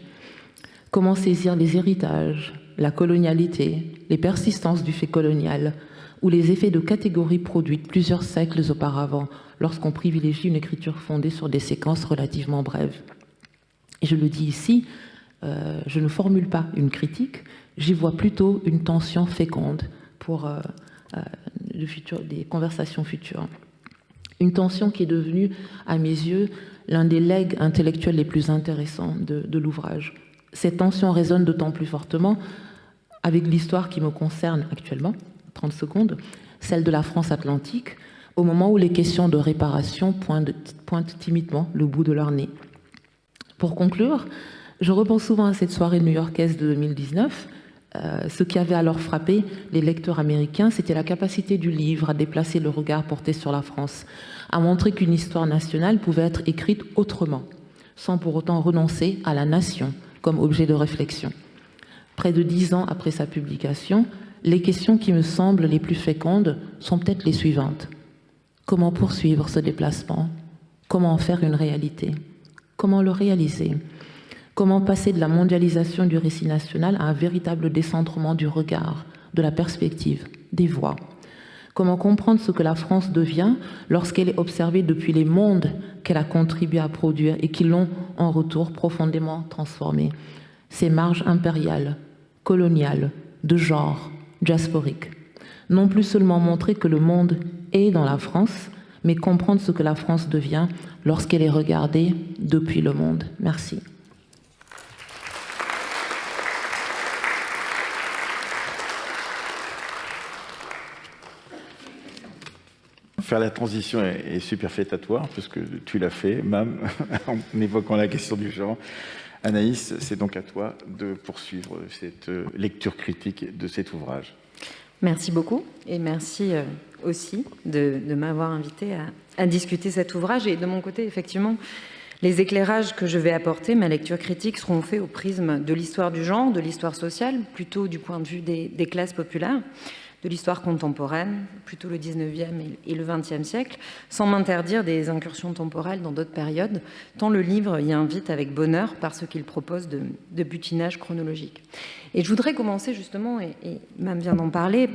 Comment saisir les héritages, la colonialité, les persistances du fait colonial, ou les effets de catégories produites plusieurs siècles auparavant, lorsqu'on privilégie une écriture fondée sur des séquences relativement brèves? Et je le dis ici, je ne formule pas une critique, j'y vois plutôt une tension féconde pour des conversations futures. Une tension qui est devenue, à mes yeux, l'un des legs intellectuels les plus intéressants de l'ouvrage. Cette tension résonne d'autant plus fortement avec l'histoire qui me concerne actuellement, 30 secondes, celle de la France atlantique, au moment où les questions de réparation pointent timidement le bout de leur nez. Pour conclure, je repense souvent à cette soirée new-yorkaise de 2019. Ce qui avait alors frappé les lecteurs américains, c'était la capacité du livre à déplacer le regard porté sur la France, à montrer qu'une histoire nationale pouvait être écrite autrement, sans pour autant renoncer à la nation comme objet de réflexion. Près de 10 ans après sa publication, les questions qui me semblent les plus fécondes sont peut-être les suivantes. Comment poursuivre ce déplacement? Comment en faire une réalité? Comment le réaliser? Comment passer de la mondialisation du récit national à un véritable décentrement du regard, de la perspective, des voix? Comment comprendre ce que la France devient lorsqu'elle est observée depuis les mondes qu'elle a contribué à produire et qui l'ont en retour profondément transformée? Ces marges impériales, coloniales, de genre, diasporiques. Non plus seulement montrer que le monde est dans la France, mais comprendre ce que la France devient lorsqu'elle est regardée depuis le monde. Merci. Faire la transition est superfétatoire, puisque tu l'as fait, Mam, en évoquant la question du genre. Anaïs, c'est donc à toi de poursuivre cette lecture critique de cet ouvrage. Merci beaucoup, et merci aussi de m'avoir invité à discuter cet ouvrage. Et de mon côté, effectivement, les éclairages que je vais apporter, ma lecture critique, seront faits au prisme de l'histoire du genre, de l'histoire sociale, plutôt du point de vue des classes populaires, de l'histoire contemporaine, plutôt le 19e et le 20e siècle, sans m'interdire des incursions temporelles dans d'autres périodes, tant le livre y invite avec bonheur par ce qu'il propose de butinage chronologique. Et je voudrais commencer justement, et Mam vient d'en parler,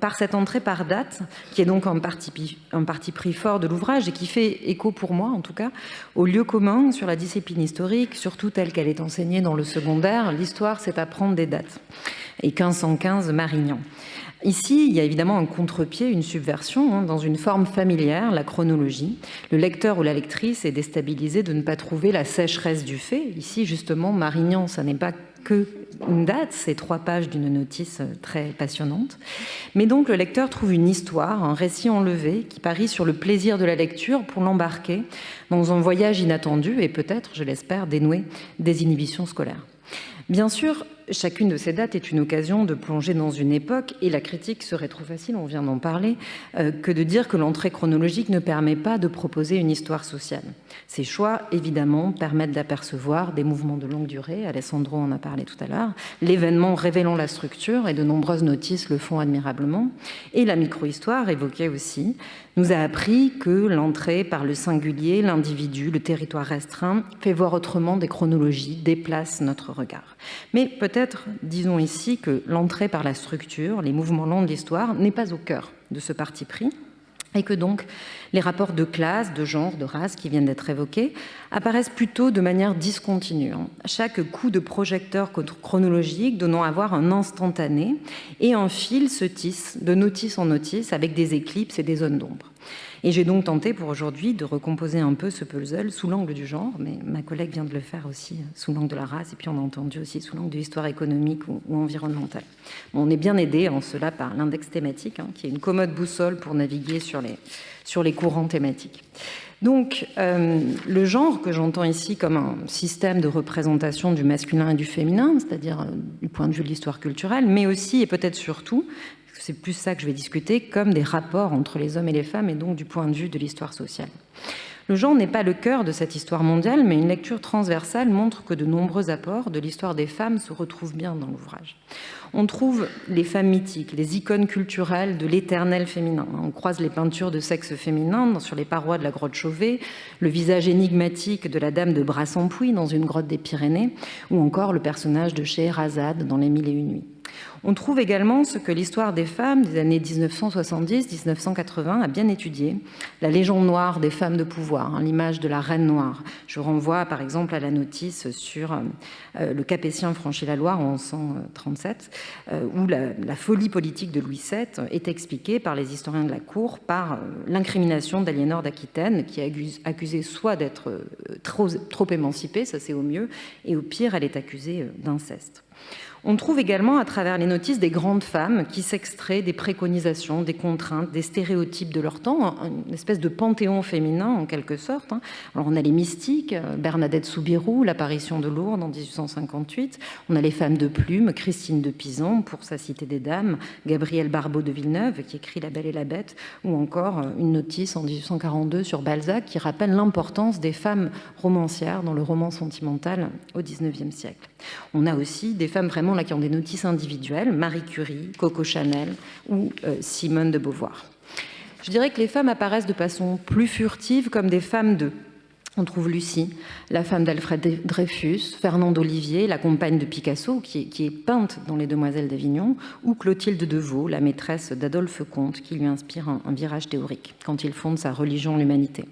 par cette entrée par date, qui est donc un parti pris fort de l'ouvrage et qui fait écho pour moi, en tout cas, au lieu commun sur la discipline historique, surtout telle qu'elle est enseignée dans le secondaire. L'histoire, c'est apprendre des dates. Et 1515, Marignan. Ici, il y a évidemment un contre-pied, une subversion, dans une forme familière, la chronologie. Le lecteur ou la lectrice est déstabilisé de ne pas trouver la sécheresse du fait. Ici, justement, Marignan, ça n'est pas que une date, c'est 3 pages d'une notice très passionnante. Mais donc, le lecteur trouve une histoire, un récit enlevé, qui parie sur le plaisir de la lecture pour l'embarquer dans un voyage inattendu et peut-être, je l'espère, dénoué des inhibitions scolaires. Bien sûr, chacune de ces dates est une occasion de plonger dans une époque, et la critique serait trop facile, on vient d'en parler, que de dire que l'entrée chronologique ne permet pas de proposer une histoire sociale. Ces choix, évidemment, permettent d'apercevoir des mouvements de longue durée, Alessandro en a parlé tout à l'heure, l'événement révélant la structure, et de nombreuses notices le font admirablement, et la micro-histoire, évoquée aussi, nous a appris que l'entrée par le singulier, l'individu, le territoire restreint, fait voir autrement des chronologies, déplace notre regard. Mais peut-être, disons ici, que l'entrée par la structure, les mouvements longs de l'histoire, n'est pas au cœur de ce parti pris, et que donc les rapports de classe, de genre, de race qui viennent d'être évoqués apparaissent plutôt de manière discontinue. Chaque coup de projecteur chronologique donnant à voir un instantané, et un fil se tisse de notice en notice avec des éclipses et des zones d'ombre. Et j'ai donc tenté pour aujourd'hui de recomposer un peu ce puzzle sous l'angle du genre, mais ma collègue vient de le faire aussi sous l'angle de la race, et puis on a entendu aussi sous l'angle de l'histoire économique ou environnementale. Bon, on est bien aidé en cela par l'index thématique, qui est une commode boussole pour naviguer sur les courants thématiques. Donc, le genre que j'entends ici comme un système de représentation du masculin et du féminin, c'est-à-dire du point de vue de l'histoire culturelle, mais aussi et peut-être surtout, c'est plus ça que je vais discuter, comme des rapports entre les hommes et les femmes, et donc du point de vue de l'histoire sociale. Le genre n'est pas le cœur de cette histoire mondiale, mais une lecture transversale montre que de nombreux apports de l'histoire des femmes se retrouvent bien dans l'ouvrage. On trouve les femmes mythiques, les icônes culturelles de l'éternel féminin. On croise les peintures de sexe féminin sur les parois de la grotte Chauvet, le visage énigmatique de la dame de Brassempouy dans une grotte des Pyrénées, ou encore le personnage de Scheherazade dans Les Mille et une nuits. On trouve également ce que l'histoire des femmes des années 1970-1980 a bien étudié, la légende noire des femmes de pouvoir, l'image de la reine noire. Je renvoie par exemple à la notice sur le Capétien franchit la Loire en 1137, où la folie politique de Louis VII est expliquée par les historiens de la cour par l'incrimination d'Aliénor d'Aquitaine, qui est accusée soit d'être trop émancipée, ça c'est au mieux, et au pire elle est accusée d'inceste. On trouve également à travers les notices des grandes femmes qui s'extraient des préconisations, des contraintes, des stéréotypes de leur temps, une espèce de panthéon féminin en quelque sorte. Alors on a les mystiques, Bernadette Soubirous, l'apparition de Lourdes en 1858, on a les femmes de plume, Christine de Pisan pour sa Cité des Dames, Gabrielle Barbeau de Villeneuve qui écrit La Belle et la Bête, ou encore une notice en 1842 sur Balzac qui rappelle l'importance des femmes romancières dans le roman sentimental au XIXe siècle. On a aussi des femmes vraiment là qui ont des notices individuelles, Marie Curie, Coco Chanel ou Simone de Beauvoir. Je dirais que les femmes apparaissent de façon plus furtive comme des femmes de. On trouve Lucie, la femme d'Alfred Dreyfus, Fernande Olivier, la compagne de Picasso, qui est peinte dans Les Demoiselles d'Avignon, ou Clotilde de Vaux, la maîtresse d'Adolphe Comte, qui lui inspire un virage théorique quand il fonde sa religion, l'humanité.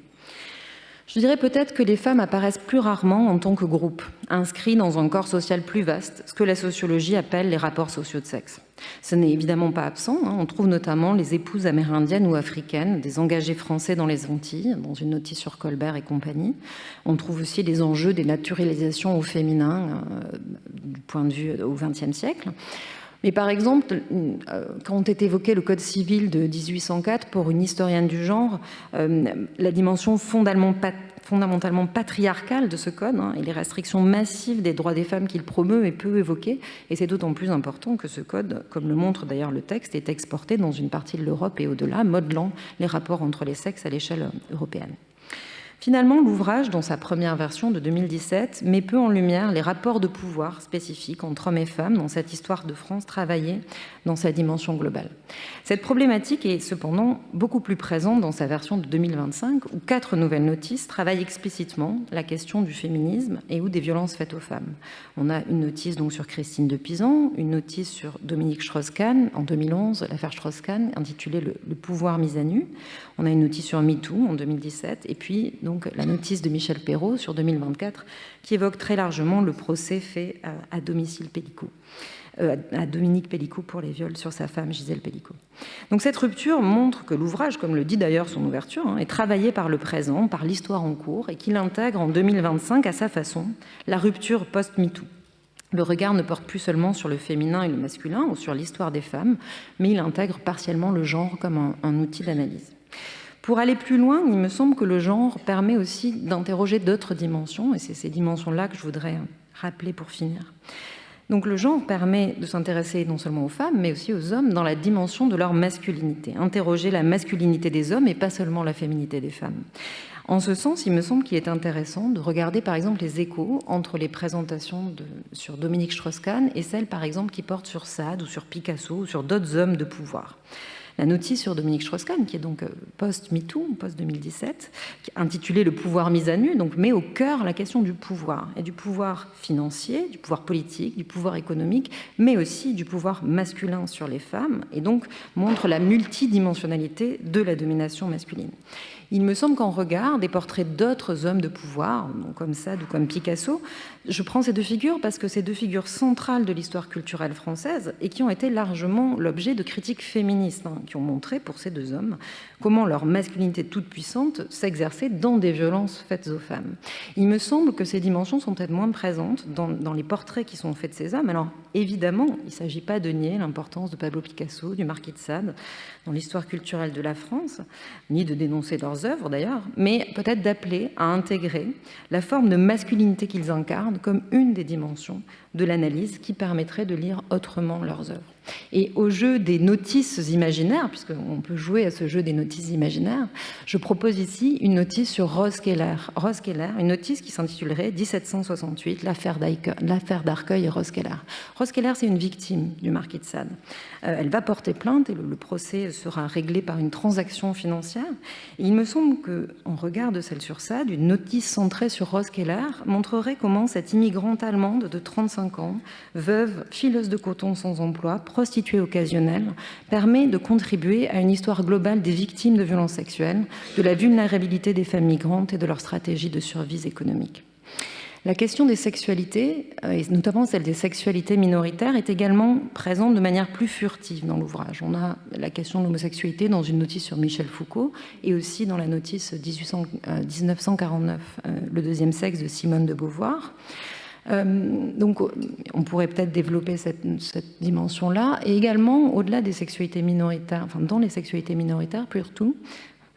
Je dirais peut-être que les femmes apparaissent plus rarement en tant que groupe, inscrits dans un corps social plus vaste, ce que la sociologie appelle les rapports sociaux de sexe. Ce n'est évidemment pas absent, on trouve notamment les épouses amérindiennes ou africaines, des engagés français dans les Antilles, dans une notice sur Colbert et compagnie. On trouve aussi les enjeux des naturalisations au féminin, du point de vue au XXe siècle. Mais par exemple, quand est évoqué le Code civil de 1804 pour une historienne du genre, la dimension fondamentalement patriarcale de ce code et les restrictions massives des droits des femmes qu'il promeut est peu évoquée. Et c'est d'autant plus important que ce code, comme le montre d'ailleurs le texte, est exporté dans une partie de l'Europe et au-delà, modelant les rapports entre les sexes à l'échelle européenne. Finalement, l'ouvrage, dans sa première version de 2017, met peu en lumière les rapports de pouvoir spécifiques entre hommes et femmes dans cette histoire de France travaillée dans sa dimension globale. Cette problématique est cependant beaucoup plus présente dans sa version de 2025, où 4 nouvelles notices travaillent explicitement la question du féminisme et ou des violences faites aux femmes. On a une notice donc sur Christine de Pisan, une notice sur Dominique Strauss-Kahn en 2011, l'affaire Strauss-Kahn, intitulée Le pouvoir mis à nu. On a une notice sur MeToo en 2017, et puis donc la notice de Michel Perrault sur 2024, qui évoque très largement le procès fait à domicile Pellicot. À Dominique Pellicot pour les viols sur sa femme Gisèle Pellicot. Donc cette rupture montre que l'ouvrage, comme le dit d'ailleurs son ouverture, est travaillé par le présent, par l'histoire en cours, et qu'il intègre en 2025 à sa façon la rupture post-MeToo. Le regard ne porte plus seulement sur le féminin et le masculin ou sur l'histoire des femmes, mais il intègre partiellement le genre comme un outil d'analyse. Pour aller plus loin, il me semble que le genre permet aussi d'interroger d'autres dimensions, et c'est ces dimensions-là que je voudrais rappeler pour finir. Donc le genre permet de s'intéresser non seulement aux femmes, mais aussi aux hommes dans la dimension de leur masculinité. Interroger la masculinité des hommes et pas seulement la féminité des femmes. En ce sens, il me semble qu'il est intéressant de regarder par exemple les échos entre les présentations sur Dominique Strauss-Kahn et celles par exemple qui portent sur Sade ou sur Picasso ou sur d'autres hommes de pouvoir. La notice sur Dominique Strauss-Kahn, qui est donc post-MeToo, post-2017, intitulée « Le pouvoir mis à nu », donc met au cœur la question du pouvoir, et du pouvoir financier, du pouvoir politique, du pouvoir économique, mais aussi du pouvoir masculin sur les femmes, et donc montre la multidimensionnalité de la domination masculine. Il me semble qu'en regard des portraits d'autres hommes de pouvoir, comme Sade ou comme Picasso, je prends ces deux figures parce que c'est deux figures centrales de l'histoire culturelle française et qui ont été largement l'objet de critiques féministes, qui ont montré pour ces deux hommes comment leur masculinité toute puissante s'exerçait dans des violences faites aux femmes. Il me semble que ces dimensions sont peut-être moins présentes dans les portraits qui sont faits de ces hommes. Alors évidemment, il ne s'agit pas de nier l'importance de Pablo Picasso, du Marquis de Sade dans l'histoire culturelle de la France, ni de dénoncer leurs œuvres d'ailleurs, mais peut-être d'appeler à intégrer la forme de masculinité qu'ils incarnent comme une des dimensions de l'analyse qui permettrait de lire autrement leurs œuvres. Et au jeu des notices imaginaires, puisqu'on peut jouer à ce jeu des notices imaginaires, je propose ici une notice sur Rose Keller. Rose Keller, une notice qui s'intitulerait 1768, l'affaire d'Arcueil et Rose Keller. Rose Keller, c'est une victime du Marquis de Sade. Elle va porter plainte et le procès sera réglé par une transaction financière. Et il me semble qu'en regard de celle sur Sade, une notice centrée sur Rose Keller montrerait comment cette immigrante allemande de 35 ans, veuve, fileuse de coton sans emploi, prostituée occasionnelle, permet de contribuer à une histoire globale des victimes de violences sexuelles, de la vulnérabilité des femmes migrantes et de leur stratégie de survie économique. La question des sexualités, et notamment celle des sexualités minoritaires, est également présente de manière plus furtive dans l'ouvrage. On a la question de l'homosexualité dans une notice sur Michel Foucault et aussi dans la notice 1949, Le deuxième sexe de Simone de Beauvoir. Donc, on pourrait peut-être développer cette dimension-là, et également au-delà des sexualités minoritaires, enfin dans les sexualités minoritaires, surtout,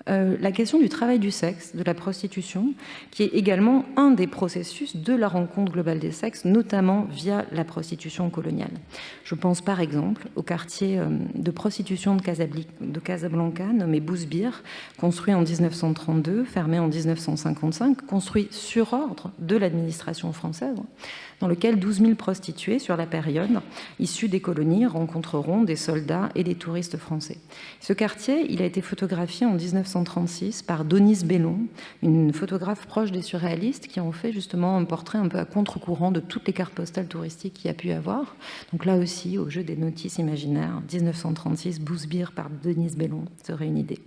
la question du travail du sexe, de la prostitution, qui est également un des processus de la rencontre globale des sexes, notamment via la prostitution coloniale. Je pense par exemple au quartier de prostitution de Casablanca, nommé Bousbir, construit en 1932, fermé en 1955, construit sur ordre de l'administration française, dans lequel 12 000 prostituées sur la période, issues des colonies, rencontreront des soldats et des touristes français. Ce quartier, il a été photographié en 1936 par Denise Bellon, une photographe proche des surréalistes qui ont fait justement un portrait un peu à contre-courant de toutes les cartes postales touristiques qu'il y a pu avoir. Donc là aussi, au jeu des notices imaginaires, 1936, Bousbir par Denise Bellon serait une idée.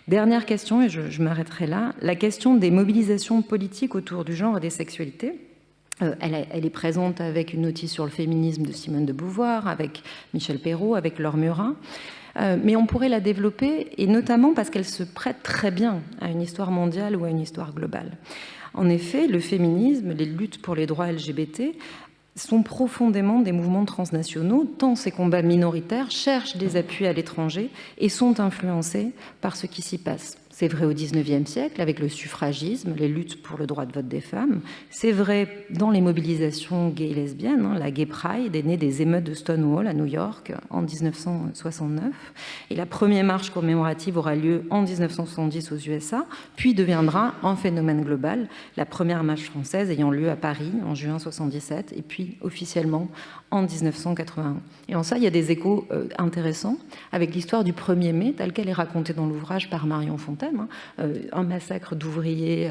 Dernière question, et je m'arrêterai là, la question des mobilisations politiques autour du genre et des sexualités. Elle est présente avec une notice sur le féminisme de Simone de Beauvoir, avec Michel Perrault, avec Laure Murat. Mais on pourrait la développer, et notamment parce qu'elle se prête très bien à une histoire mondiale ou à une histoire globale. En effet, le féminisme, les luttes pour les droits LGBT sont profondément des mouvements transnationaux, tant ces combats minoritaires cherchent des appuis à l'étranger et sont influencés par ce qui s'y passe. C'est vrai au XIXe siècle, avec le suffragisme, les luttes pour le droit de vote des femmes. C'est vrai dans les mobilisations gays et lesbiennes. La Gay Pride est née des émeutes de Stonewall à New York en 1969. Et la première marche commémorative aura lieu en 1970 aux USA, puis deviendra un phénomène global, la première marche française ayant lieu à Paris en juin 1977, et puis officiellement en 1981. Et en ça, il y a des échos intéressants avec l'histoire du 1er mai, telle qu'elle est racontée dans l'ouvrage par Marion Fontaine, un massacre d'ouvriers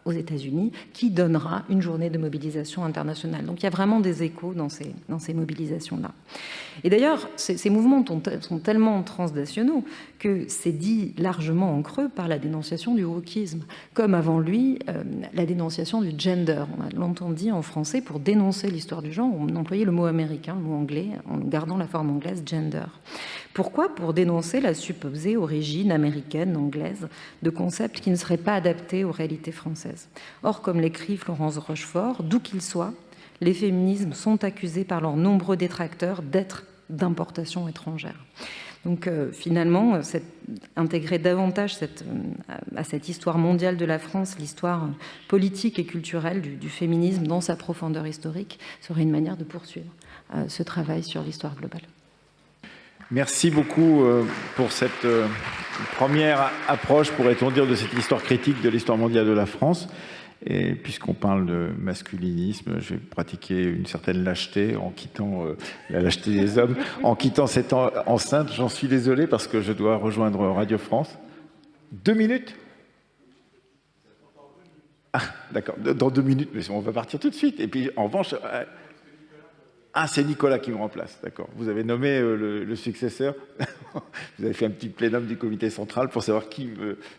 aux États-Unis qui donnera une journée de mobilisation internationale. Donc il y a vraiment des échos dans ces mobilisations-là. Et d'ailleurs, ces mouvements sont tellement transnationaux que c'est dit largement en creux par la dénonciation du wokisme, comme avant lui, la dénonciation du gender. On a longtemps dit en français, pour dénoncer l'histoire du genre, on employait le mot américain, le mot anglais, en gardant la forme anglaise, gender. Pourquoi ? Pour dénoncer la supposée origine américaine, anglaise, de concepts qui ne seraient pas adaptés aux réalités françaises. Or, comme l'écrit Florence Rochefort, d'où qu'ils soient, les féminismes sont accusés par leurs nombreux détracteurs d'être d'importation étrangère. Donc finalement, intégrer davantage à cette histoire mondiale de la France, l'histoire politique et culturelle du féminisme dans sa profondeur historique, serait une manière de poursuivre ce travail sur l'histoire globale. Merci beaucoup pour cette première approche, pourrait-on dire, de cette histoire critique de l'histoire mondiale de la France. Et puisqu'on parle de masculinisme, je vais pratiquer une certaine lâcheté en quittant la lâcheté des hommes, en quittant cette enceinte. J'en suis désolé parce que je dois rejoindre Radio France. 2 minutes ? Ah, d'accord, dans 2 minutes, mais on va partir tout de suite. Et puis, en revanche... Ah, c'est Nicolas qui me remplace, d'accord. Vous avez nommé le successeur. Vous avez fait un petit plénum du comité central pour savoir qui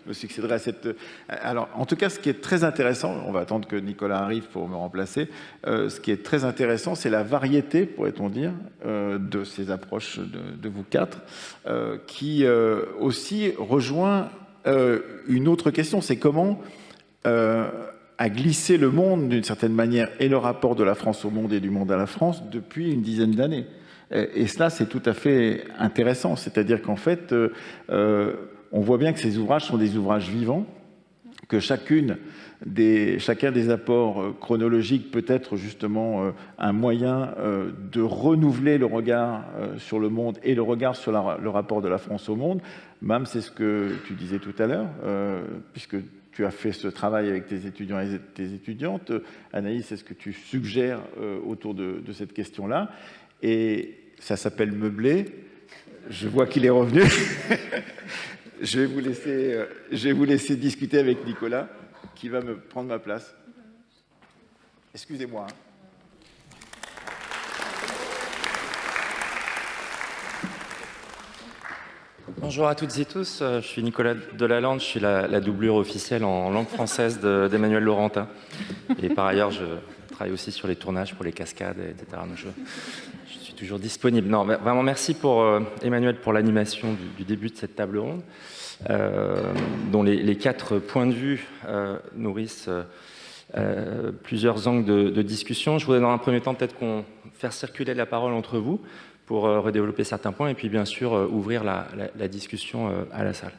me succéderait à cette... Alors, en tout cas, ce qui est très intéressant, on va attendre que Nicolas arrive pour me remplacer, ce qui est très intéressant, c'est la variété, pourrait-on dire, de ces approches de vous quatre, qui aussi rejoint une autre question, c'est comment... a glissé le monde d'une certaine manière et le rapport de la France au monde et du monde à la France depuis une dizaine d'années. Et cela, c'est tout à fait intéressant. C'est-à-dire qu'en fait, on voit bien que ces ouvrages sont des ouvrages vivants, que chacun des apports chronologiques peut être justement un moyen de renouveler le regard sur le monde et le regard sur le rapport de la France au monde. Même, c'est ce que tu disais tout à l'heure, puisque tu as fait ce travail avec tes étudiants et tes étudiantes. Anaïs, c'est ce que tu suggères autour de cette question-là. Et ça s'appelle meubler. Je vois qu'il est revenu. Je vais vous laisser discuter avec Nicolas, qui va me prendre ma place. Excusez-moi. Bonjour à toutes et tous, je suis Nicolas Delalande, je suis la doublure officielle en langue française d'Emmanuel Laurentin. Et par ailleurs, je travaille aussi sur les tournages pour les cascades, etc. Donc je suis toujours disponible. Non, vraiment merci pour Emmanuel pour l'animation du début de cette table ronde, dont les 4 points de vue nourrissent plusieurs angles de discussion. Je voudrais dans un premier temps peut-être faire circuler la parole entre vous pour redévelopper certains points et puis bien sûr ouvrir la discussion à la salle.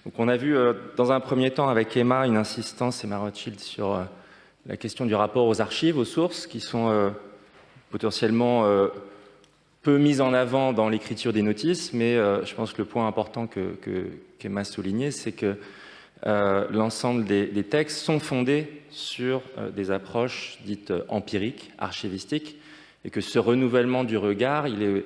Donc on a vu dans un premier temps avec Emma une insistance, Emma Rothschild, sur la question du rapport aux archives, aux sources, qui sont potentiellement peu mises en avant dans l'écriture des notices, mais je pense que le point important qu'Emma a souligné, c'est que l'ensemble des textes sont fondés sur des approches dites empiriques, archivistiques, et que ce renouvellement du regard, il est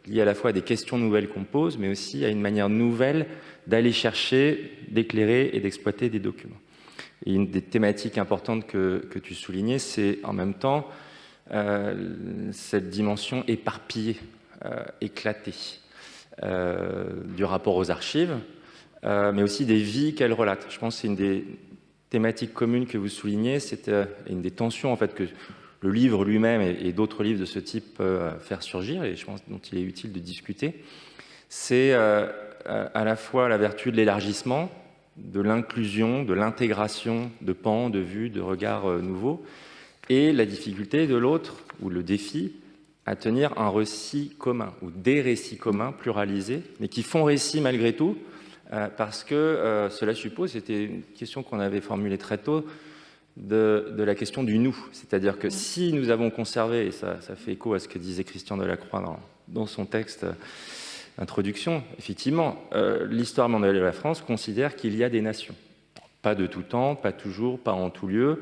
lié à la fois à des questions nouvelles qu'on pose, mais aussi à une manière nouvelle d'aller chercher, d'éclairer et d'exploiter des documents. Et une des thématiques importantes que tu soulignais, c'est en même temps cette dimension éparpillée, éclatée du rapport aux archives, mais aussi des vies qu'elles relatent. Je pense que c'est une des thématiques communes que vous soulignez, c'est une des tensions en fait que le livre lui-même et d'autres livres de ce type peuvent faire surgir, et je pense dont il est utile de discuter. C'est à la fois la vertu de l'élargissement, de l'inclusion, de l'intégration de pans, de vues, de regards nouveaux, et la difficulté de l'autre, ou le défi, à tenir un récit commun, ou des récits communs pluralisés, mais qui font récit malgré tout, parce que cela suppose, c'était une question qu'on avait formulée très tôt, de la question du nous. C'est-à-dire que si nous avons conservé, et ça fait écho à ce que disait Christian Delacroix dans son texte d'introduction, effectivement, l'histoire mondiale de la France considère qu'il y a des nations. Pas de tout temps, pas toujours, pas en tout lieu,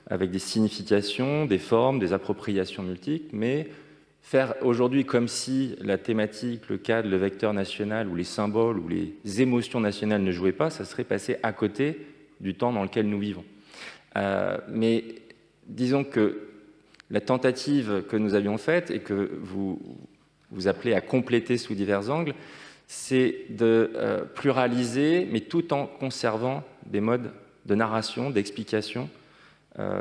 avec des significations, des formes, des appropriations multiples, mais faire aujourd'hui comme si la thématique, le cadre, le vecteur national ou les symboles ou les émotions nationales ne jouaient pas, ça serait passer à côté du temps dans lequel nous vivons. Mais disons que la tentative que nous avions faite et que vous appelez à compléter sous divers angles, c'est de pluraliser, mais tout en conservant des modes de narration, d'explication,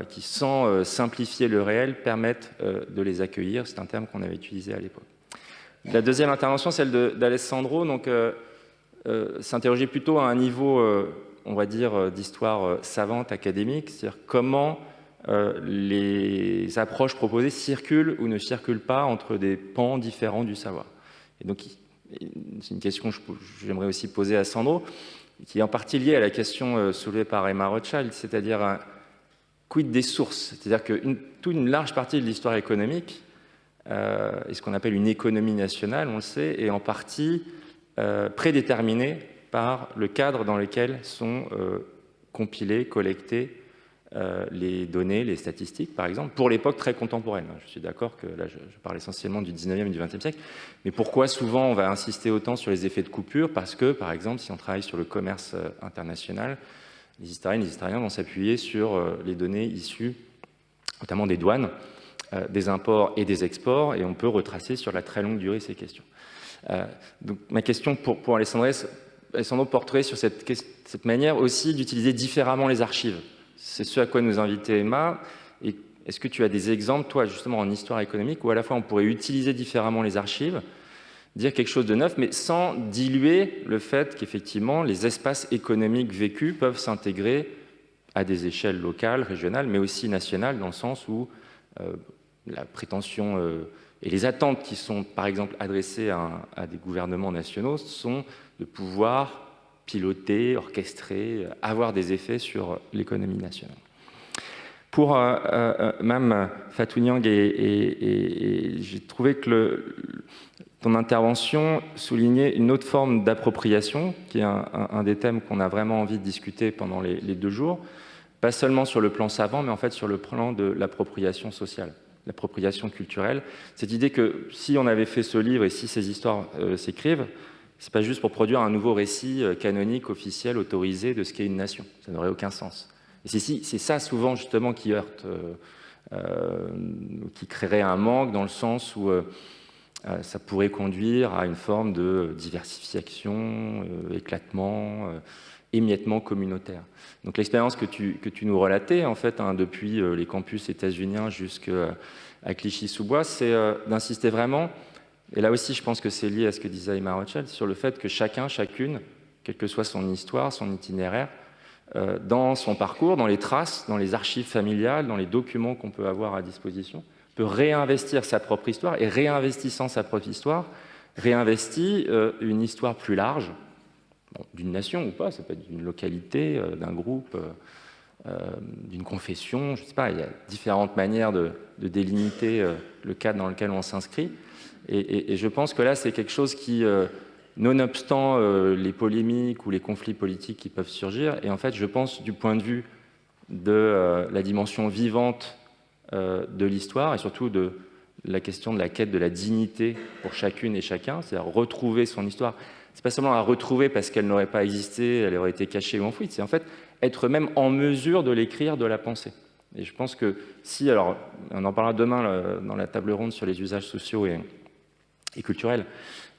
qui, sans simplifier le réel, permettent de les accueillir. C'est un terme qu'on avait utilisé à l'époque. La deuxième intervention, celle d'Alessandro, s'interrogeait plutôt à un niveau, on va dire, d'histoire savante, académique, c'est-à-dire comment les approches proposées circulent ou ne circulent pas entre des pans différents du savoir. Et donc, c'est une question que j'aimerais aussi poser à Sandro, qui est en partie liée à la question soulevée par Emma Rothschild, c'est-à-dire quid des sources. C'est-à-dire qu'une large partie de l'histoire économique, et ce qu'on appelle une économie nationale, on le sait, est en partie prédéterminée par le cadre dans lequel sont compilées, collectées les données, les statistiques, par exemple, pour l'époque très contemporaine. Je suis d'accord que là, je parle essentiellement du 19e et du 20e siècle, mais pourquoi souvent on va insister autant sur les effets de coupure? Parce que, par exemple, si on travaille sur le commerce international, les historiennes et les historiens vont s'appuyer sur les données issues, notamment des douanes, des imports et des exports, et on peut retracer sur la très longue durée ces questions. Donc ma question pour Alessandro porterait sur cette manière aussi d'utiliser différemment les archives. C'est ce à quoi nous invitait Emma. Et est-ce que tu as des exemples, toi, justement, en histoire économique, où à la fois on pourrait utiliser différemment les archives, dire quelque chose de neuf, mais sans diluer le fait qu'effectivement, les espaces économiques vécus peuvent s'intégrer à des échelles locales, régionales, mais aussi nationales, dans le sens où la prétention et les attentes qui sont, par exemple, adressées à des gouvernements nationaux sont de pouvoir piloter, orchestrer, avoir des effets sur l'économie nationale. Pour Mme Fatou Niang, j'ai trouvé que ton intervention soulignait une autre forme d'appropriation, qui est un des thèmes qu'on a vraiment envie de discuter pendant les 2 jours, pas seulement sur le plan savant, mais en fait sur le plan de l'appropriation sociale, l'appropriation culturelle. Cette idée que si on avait fait ce livre et si ces histoires s'écrivent, c'est pas juste pour produire un nouveau récit canonique, officiel, autorisé de ce qu'est une nation. Ça n'aurait aucun sens. Et c'est ça souvent justement qui heurte, qui créerait un manque dans le sens où ça pourrait conduire à une forme de diversification, éclatement, émiettement communautaire. Donc l'expérience que tu nous relatais, en fait, depuis les campus états-uniens jusqu'à Clichy-sous-Bois, c'est d'insister vraiment. Et là aussi, je pense que c'est lié à ce que disait Emma Rothschild, sur le fait que chacun, chacune, quelle que soit son histoire, son itinéraire, dans son parcours, dans les traces, dans les archives familiales, dans les documents qu'on peut avoir à disposition, peut réinvestir sa propre histoire, et réinvestissant sa propre histoire, réinvestit une histoire plus large, bon, d'une nation ou pas, ça peut être d'une localité, d'un groupe, d'une confession, je ne sais pas, il y a différentes manières de délimiter le cadre dans lequel on s'inscrit. Et je pense que là, c'est quelque chose qui, nonobstant les polémiques ou les conflits politiques qui peuvent surgir, et en fait, je pense, du point de vue de la dimension vivante de l'histoire, et surtout de la question de la quête de la dignité pour chacune et chacun, c'est-à-dire retrouver son histoire. C'est pas seulement à retrouver parce qu'elle n'aurait pas existé, elle aurait été cachée ou enfouie, c'est en fait être même en mesure de l'écrire, de la penser. Et je pense que si, alors on en parlera demain dans la table ronde sur les usages sociaux et culturels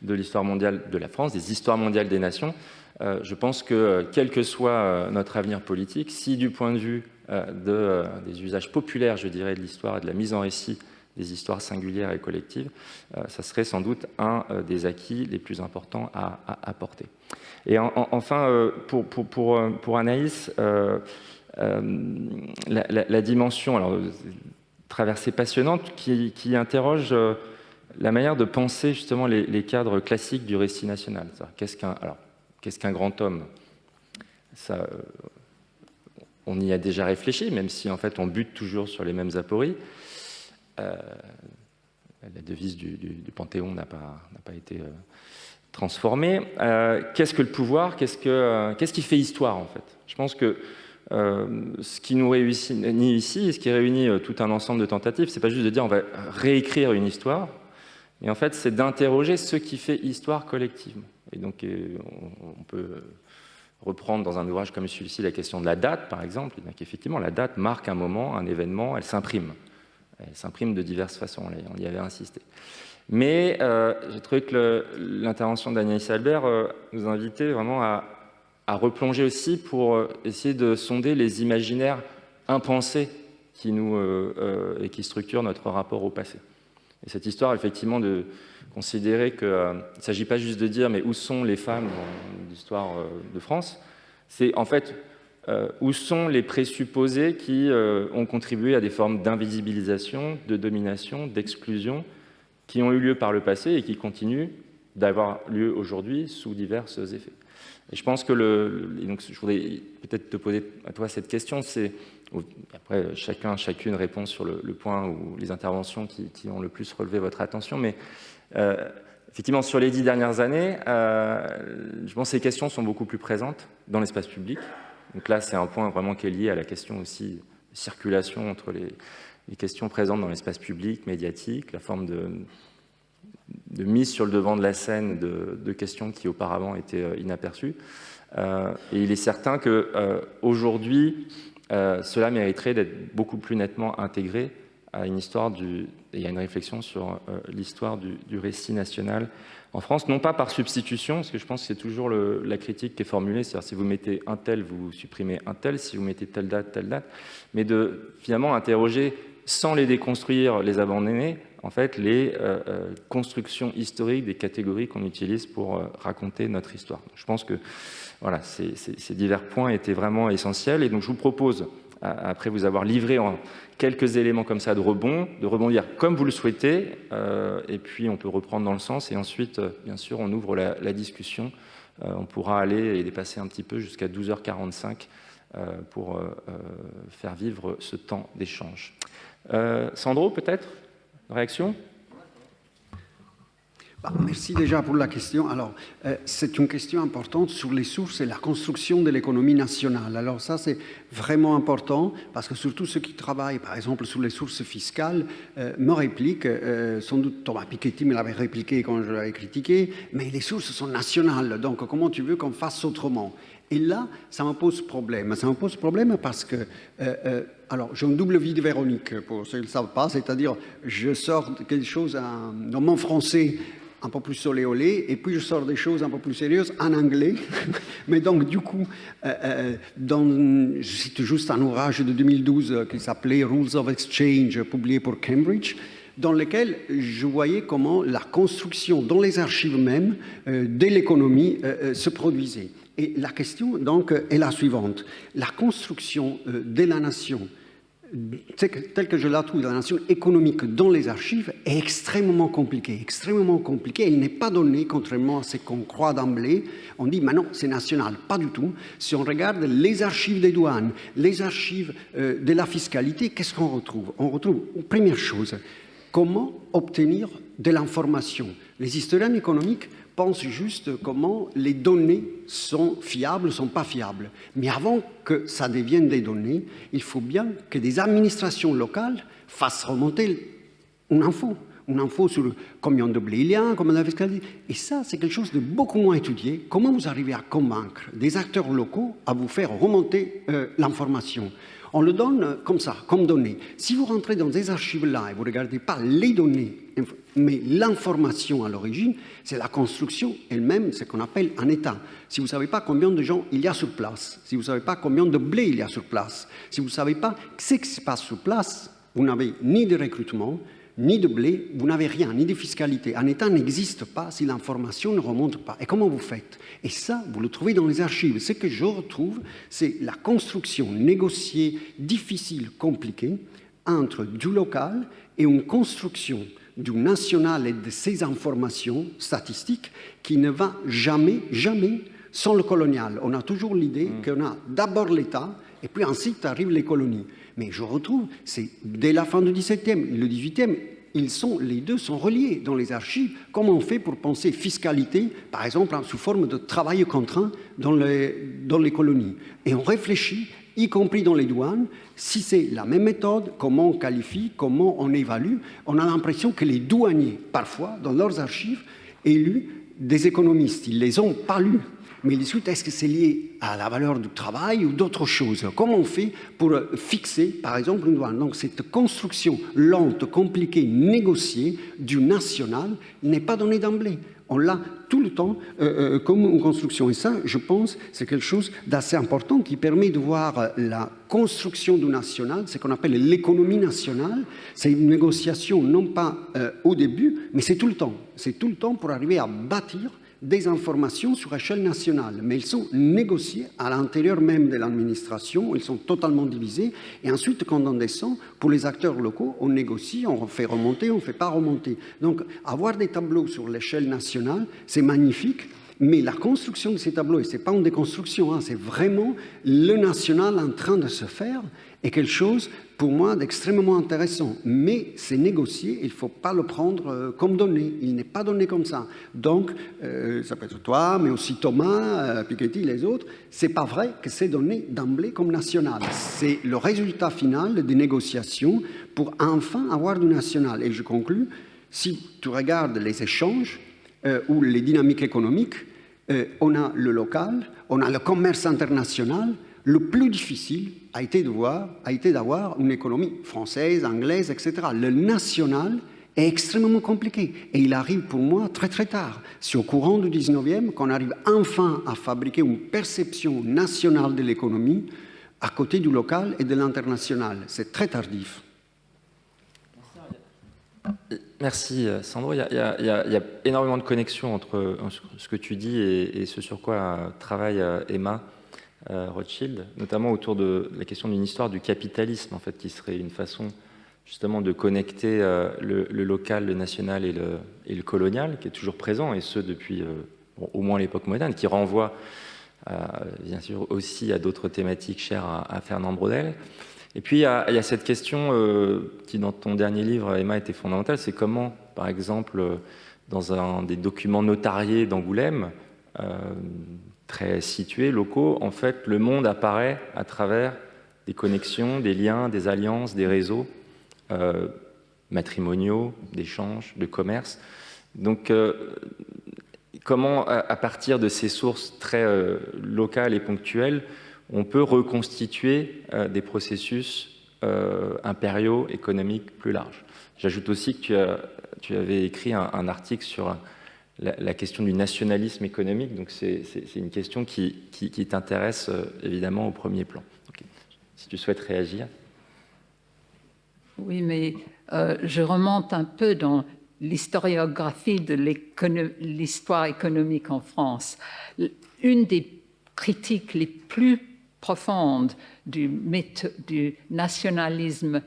de l'histoire mondiale de la France, des histoires mondiales des nations, je pense que quel que soit notre avenir politique, si du point de vue des usages populaires, je dirais, de l'histoire et de la mise en récit des histoires singulières et collectives, ça serait sans doute un des acquis les plus importants à apporter. Et enfin, pour Anaïs, la dimension, alors, traversée passionnante, qui interroge la manière de penser justement les cadres classiques du récit national. Qu'est-ce qu'un grand homme? Ça, on y a déjà réfléchi, même si en fait on bute toujours sur les mêmes apories. La devise du Panthéon n'a pas été transformée. Qu'est-ce que le pouvoir? Qu'est-ce qui fait histoire, en fait? Je pense que ce qui nous réunit ici, et ce qui réunit tout un ensemble de tentatives, c'est pas juste de dire on va réécrire une histoire, mais en fait c'est d'interroger ce qui fait histoire collectivement. Et donc on peut reprendre dans un ouvrage comme celui-ci la question de la date, par exemple. Donc effectivement, la date marque un moment, un événement, elle s'imprime. Elle s'imprime de diverses façons, on y avait insisté. Mais j'ai trouvé que l'intervention d'Agnès Albert nous invitait vraiment à replonger aussi pour essayer de sonder les imaginaires impensés qui et qui structurent notre rapport au passé. Et cette histoire, effectivement, de considérer qu'il ne s'agit pas juste de dire mais où sont les femmes dans l'histoire de France, c'est en fait où sont les présupposés qui ont contribué à des formes d'invisibilisation, de domination, d'exclusion, qui ont eu lieu par le passé et qui continuent d'avoir lieu aujourd'hui sous divers effets. Et je pense que donc je voudrais peut-être te poser à toi cette question, c'est après chacune répond sur le point ou les interventions qui ont le plus relevé votre attention, mais effectivement sur les 10 dernières années, je pense que ces questions sont beaucoup plus présentes dans l'espace public. Donc là, c'est un point vraiment qui est lié à la question aussi de circulation entre les questions présentes dans l'espace public, médiatique, la forme de mise sur le devant de la scène de questions qui auparavant étaient inaperçues. Et il est certain qu'aujourd'hui, cela mériterait d'être beaucoup plus nettement intégré à une histoire et à une réflexion sur l'histoire du récit national en France, non pas par substitution, parce que je pense que c'est toujours la critique qui est formulée, c'est-à-dire si vous mettez un tel, vous supprimez un tel, si vous mettez telle date, mais de finalement interroger, sans les déconstruire, les abandonner, en fait, les constructions historiques des catégories qu'on utilise pour raconter notre histoire. Je pense que voilà, ces divers points étaient vraiment essentiels, et donc je vous propose, après vous avoir livré en quelques éléments comme ça de rebondir comme vous le souhaitez, et puis on peut reprendre dans le sens, et ensuite, bien sûr, on ouvre la discussion. On pourra aller et dépasser un petit peu jusqu'à 12h45 pour faire vivre ce temps d'échange. Sandro, peut-être? Réaction? Merci déjà pour la question. Alors, c'est une question importante sur les sources et la construction de l'économie nationale. Alors ça, c'est vraiment important parce que surtout ceux qui travaillent, par exemple, sur les sources fiscales, me répliquent, sans doute Thomas Piketty me l'avait répliqué quand je l'avais critiqué, mais les sources sont nationales, donc comment tu veux qu'on fasse autrement? Et là, ça me pose problème. Ça me pose problème parce que, alors, j'ai une double vie de Véronique, pour ceux qui ne le savent pas, c'est-à-dire, je sors de quelque chose dans mon français un peu plus olé olé, et puis je sors des choses un peu plus sérieuses en anglais. Mais donc, du coup, je cite juste un ouvrage de 2012 qui s'appelait Rules of Exchange, publié pour Cambridge, dans lequel je voyais comment la construction dans les archives même de l'économie se produisait. Et la question, donc, est la suivante. La construction de la nation, telle que je la trouve, la nation économique dans les archives, est extrêmement compliquée. Extrêmement compliquée. Elle n'est pas donnée, contrairement à ce qu'on croit d'emblée. On dit, mais non, c'est national. Pas du tout. Si on regarde les archives des douanes, les archives de la fiscalité, qu'est-ce qu'on retrouve? On retrouve, première chose, comment obtenir de l'information. Les historiens économiques pensent juste comment les données sont fiables ou sont pas fiables. Mais avant que ça devienne des données, il faut bien que des administrations locales fassent remonter une info sur combien de blé il y a, combien de fiscalité. Et ça, c'est quelque chose de beaucoup moins étudié. Comment vous arrivez à convaincre des acteurs locaux à vous faire remonter l'information? On le donne comme ça, comme données. Si vous rentrez dans des archives-là et vous ne regardez pas les données, mais l'information à l'origine, c'est la construction elle-même, ce qu'on appelle un État. Si vous ne savez pas combien de gens il y a sur place, si vous ne savez pas combien de blé il y a sur place, si vous ne savez pas ce qui se passe sur place, vous n'avez ni de recrutement, ni de blé, vous n'avez rien, ni de fiscalité. Un État n'existe pas si l'information ne remonte pas. Et comment vous faites? Et ça, vous le trouvez dans les archives. Ce que je retrouve, c'est la construction négociée, difficile, compliquée, entre du local et une construction du national et de ces informations statistiques qui ne va jamais, jamais sans le colonial. On a toujours l'idée qu'on a d'abord l'État et puis ensuite arrivent les colonies. Mais je retrouve, c'est dès la fin du XVIIe, le XVIIIe, les deux sont reliés dans les archives. Comment on fait pour penser fiscalité, par exemple, sous forme de travail contraint dans les colonies? Et on réfléchit, y compris dans les douanes, si c'est la même méthode, comment on qualifie, comment on évalue. On a l'impression que les douaniers, parfois, dans leurs archives, aient lu des économistes. Ils ne les ont pas lus. Mais ils discutent, est-ce que c'est lié à la valeur du travail ou d'autres choses? Comment on fait pour fixer, par exemple, une douane? Donc, cette construction lente, compliquée, négociée du national n'est pas donnée d'emblée. On l'a tout le temps comme une construction. Et ça, je pense, c'est quelque chose d'assez important qui permet de voir la construction du national, ce qu'on appelle l'économie nationale. C'est une négociation, non pas au début, mais c'est tout le temps. C'est tout le temps pour arriver à bâtir des informations sur échelle nationale, mais ils sont négociés à l'intérieur même de l'administration, ils sont totalement divisés, et ensuite quand on descend, pour les acteurs locaux, on négocie, on fait remonter, on ne fait pas remonter. Donc avoir des tableaux sur l'échelle nationale, c'est magnifique, mais la construction de ces tableaux, et ce n'est pas une déconstruction, hein, c'est vraiment le national en train de se faire, est quelque chose pour moi d'extrêmement intéressant. Mais c'est négocié, il ne faut pas le prendre comme donné, il n'est pas donné comme ça. Donc, ça peut être toi, mais aussi Thomas, Piketty, les autres, ce n'est pas vrai que c'est donné d'emblée comme national. C'est le résultat final des négociations pour enfin avoir du national. Et je conclus, si tu regardes les échanges ou les dynamiques économiques, on a le local, on a le commerce international. Le plus difficile a été d'avoir une économie française, anglaise, etc. Le national est extrêmement compliqué et il arrive pour moi très très tard. C'est au courant du 19e qu'on arrive enfin à fabriquer une perception nationale de l'économie à côté du local et de l'international. C'est très tardif. Merci Sandro. Il y a énormément de connexions entre ce que tu dis et ce sur quoi travaille Emma Rothschild, notamment autour de la question d'une histoire du capitalisme, en fait, qui serait une façon justement de connecter le local, le national et le colonial, qui est toujours présent, et ce depuis au moins l'époque moderne, qui renvoie bien sûr aussi à d'autres thématiques chères à Fernand Braudel. Et puis il y a cette question qui, dans ton dernier livre, Emma, était fondamentale, c'est comment, par exemple, dans un des documents notariés d'Angoulême, très situés, locaux, en fait, le monde apparaît à travers des connexions, des liens, des alliances, des réseaux matrimoniaux, d'échanges, de commerce. Donc, comment, à partir de ces sources très locales et ponctuelles, on peut reconstituer des processus impériaux, économiques plus larges? J'ajoute aussi que tu avais écrit un article sur la question du nationalisme économique, donc c'est une question qui t'intéresse évidemment au premier plan. Donc, si tu souhaites réagir. Oui, mais je remonte un peu dans l'historiographie de l'histoire économique en France. Une des critiques les plus profondes du nationalisme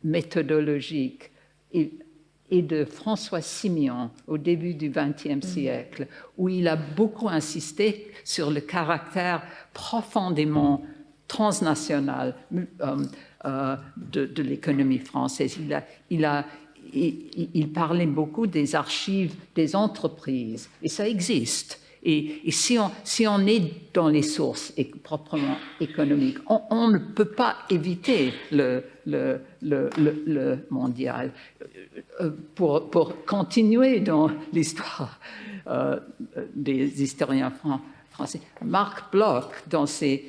méthodologique et de François Simeon au début du XXe siècle, où il a beaucoup insisté sur le caractère profondément transnational de l'économie française. Il parlait beaucoup des archives des entreprises, et ça existe. Et si on est dans les sources proprement économiques, on ne peut pas éviter le mondial. Pour continuer dans l'histoire des historiens français, Marc Bloch, dans ce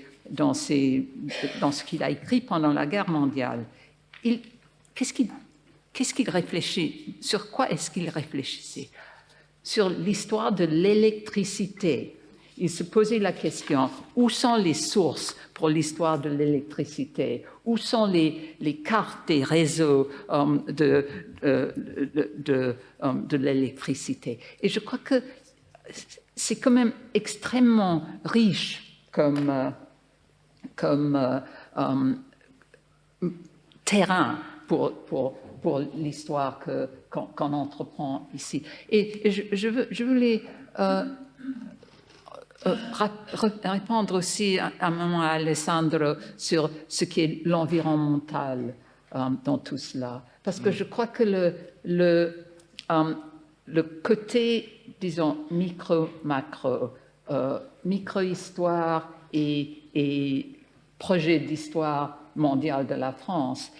qu'il a écrit pendant la guerre mondiale, qu'est-ce qu'il réfléchit? Sur quoi est-ce qu'il réfléchissait? Sur l'histoire de l'électricité. Il se posait la question, où sont les sources pour l'histoire de l'électricité? Où sont les cartes des réseaux de l'électricité? Et je crois que c'est quand même extrêmement riche comme terrain pour l'histoire qu'on entreprend ici. Et je voulais répondre aussi un moment à Alessandro sur ce qui est l'environnemental dans tout cela. Parce que je crois que le côté, disons, micro-macro, micro-histoire et projet d'histoire mondiale de la France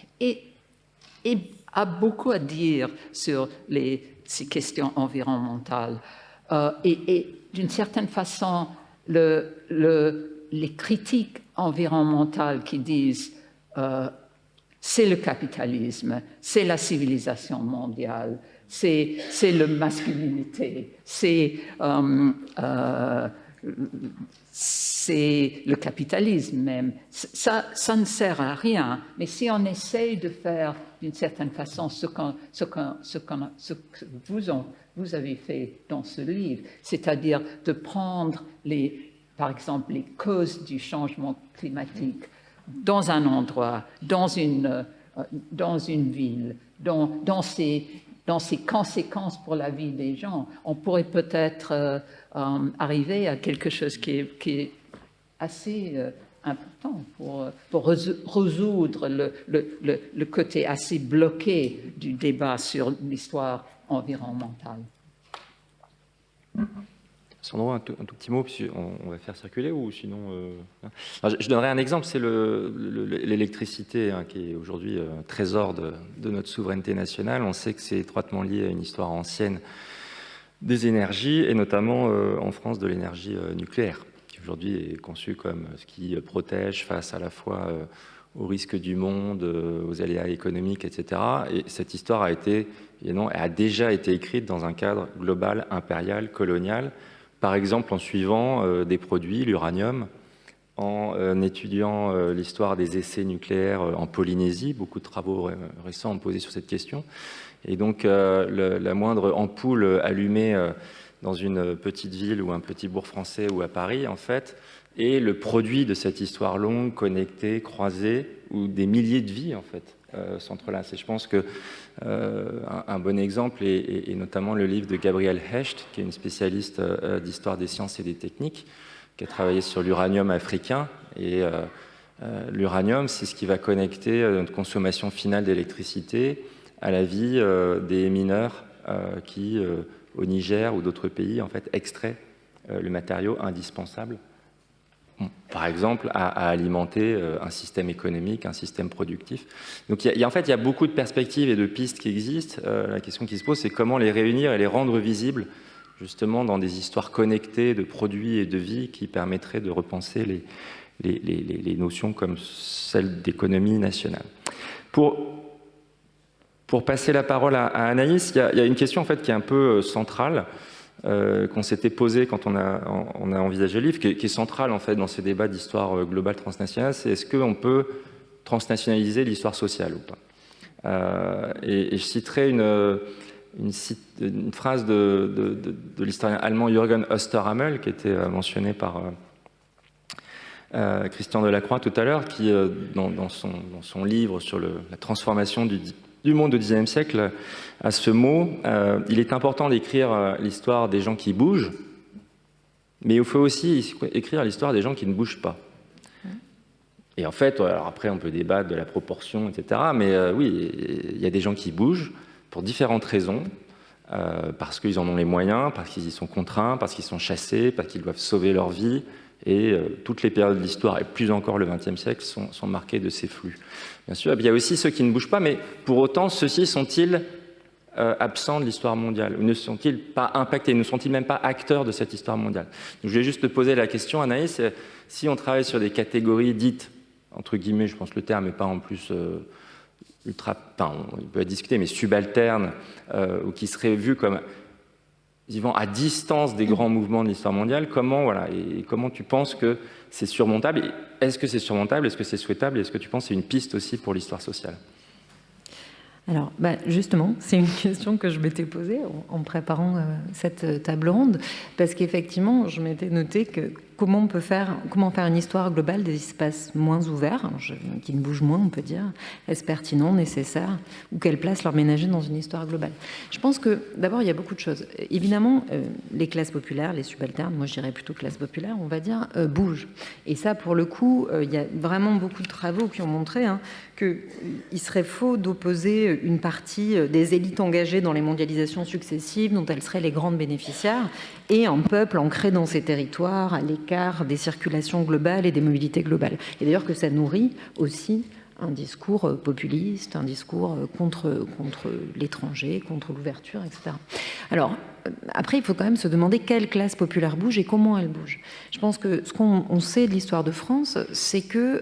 a beaucoup à dire sur ces questions environnementales. Et d'une certaine façon, les critiques environnementales qui disent c'est le capitalisme, c'est la civilisation mondiale, c'est la masculinité, c'est le capitalisme même. Ça ne sert à rien. Mais si on essaye de faire d'une certaine façon ce que vous avez fait dans ce livre, c'est-à-dire de prendre par exemple les causes du changement climatique dans un endroit, dans une ville, dans ses conséquences pour la vie des gens, on pourrait peut-être arriver à quelque chose qui est assez important pour résoudre le côté assez bloqué du débat sur l'histoire environnementale. Sandro, un tout petit mot, puis on va faire circuler, ou sinon... je donnerai un exemple, c'est l'électricité, qui est aujourd'hui un trésor de notre souveraineté nationale. On sait que c'est étroitement lié à une histoire ancienne des énergies, et notamment en France de l'énergie nucléaire, qui aujourd'hui est conçue comme ce qui protège face à la fois aux risques du monde, aux aléas économiques, etc. Et cette histoire a déjà été écrite dans un cadre global, impérial, colonial, par exemple en suivant des produits, l'uranium, en étudiant l'histoire des essais nucléaires en Polynésie. Beaucoup de travaux récents ont posé sur cette question. Et donc, la moindre ampoule allumée dans une petite ville ou un petit bourg français ou à Paris, en fait, est le produit de cette histoire longue, connectée, croisée, où des milliers de vies, en fait, s'entrelacent. Et je pense que un bon exemple est notamment le livre de Gabrielle Hecht, qui est une spécialiste d'histoire des sciences et des techniques, qui a travaillé sur l'uranium africain. Et l'uranium, c'est ce qui va connecter notre consommation finale d'électricité à la vie des mineurs qui, au Niger ou d'autres pays, en fait, extraient le matériau indispensable, par exemple, à alimenter un système économique, un système productif. Donc, en fait, il y a beaucoup de perspectives et de pistes qui existent. La question qui se pose, c'est comment les réunir et les rendre visibles, justement, dans des histoires connectées de produits et de vie qui permettraient de repenser les notions comme celles d'économie nationale. Pour passer la parole à Anaïs, il y a une question en fait, qui est un peu centrale, qu'on s'était posée quand on a envisagé le livre, qui est centrale en fait, dans ces débats d'histoire globale transnationale, c'est est-ce qu'on peut transnationaliser l'histoire sociale ou pas. Et je citerai une phrase de l'historien allemand Jürgen Osterhammel, qui était mentionné par Christian Delacroix tout à l'heure, qui, dans son livre sur la transformation du monde au XIXe siècle, a ce mot. Il est important d'écrire l'histoire des gens qui bougent, mais il faut aussi écrire l'histoire des gens qui ne bougent pas. Et en fait, alors après, on peut débattre de la proportion, etc. Mais oui, il y a des gens qui bougent pour différentes raisons, parce qu'ils en ont les moyens, parce qu'ils y sont contraints, parce qu'ils sont chassés, parce qu'ils doivent sauver leur vie. Et toutes les périodes de l'histoire, et plus encore le XXe siècle, sont marquées de ces flux. Bien sûr, il y a aussi ceux qui ne bougent pas, mais pour autant, ceux-ci sont-ils absents de l'histoire mondiale? Ou ne sont-ils pas impactés? Ne sont-ils même pas acteurs de cette histoire mondiale? Donc, je vais juste te poser la question, Anaïs, si on travaille sur des catégories dites, entre guillemets, je pense que le terme n'est pas en plus ultra... Enfin, on peut discuter, mais subalternes, ou qui seraient vus comme... vivant à distance des grands mouvements de l'histoire mondiale, comment tu penses que c'est surmontable? Est-ce que c'est surmontable? Est-ce que c'est souhaitable? Est-ce que tu penses que c'est une piste aussi pour l'histoire sociale? Alors, justement, c'est une question que je m'étais posée en préparant cette table ronde, parce qu'effectivement, je m'étais noté que comment faire une histoire globale des espaces moins ouverts, qui ne bougent moins, on peut dire, est-ce pertinent, nécessaire, ou quelle place leur ménager dans une histoire globale? Je pense que, d'abord, il y a beaucoup de choses. Évidemment, les classes populaires, les subalternes, moi je dirais plutôt classes populaires, on va dire, bougent. Et ça, pour le coup, il y a vraiment beaucoup de travaux qui ont montré qu'il serait faux d'opposer une partie des élites engagées dans les mondialisations successives, dont elles seraient les grandes bénéficiaires, et un peuple ancré dans ces territoires, à l'écart des circulations globales et des mobilités globales. Et d'ailleurs que ça nourrit aussi un discours populiste, un discours contre l'étranger, contre l'ouverture, etc. Alors, après, il faut quand même se demander quelle classe populaire bouge et comment elle bouge. Je pense que ce qu'on sait de l'histoire de France, c'est que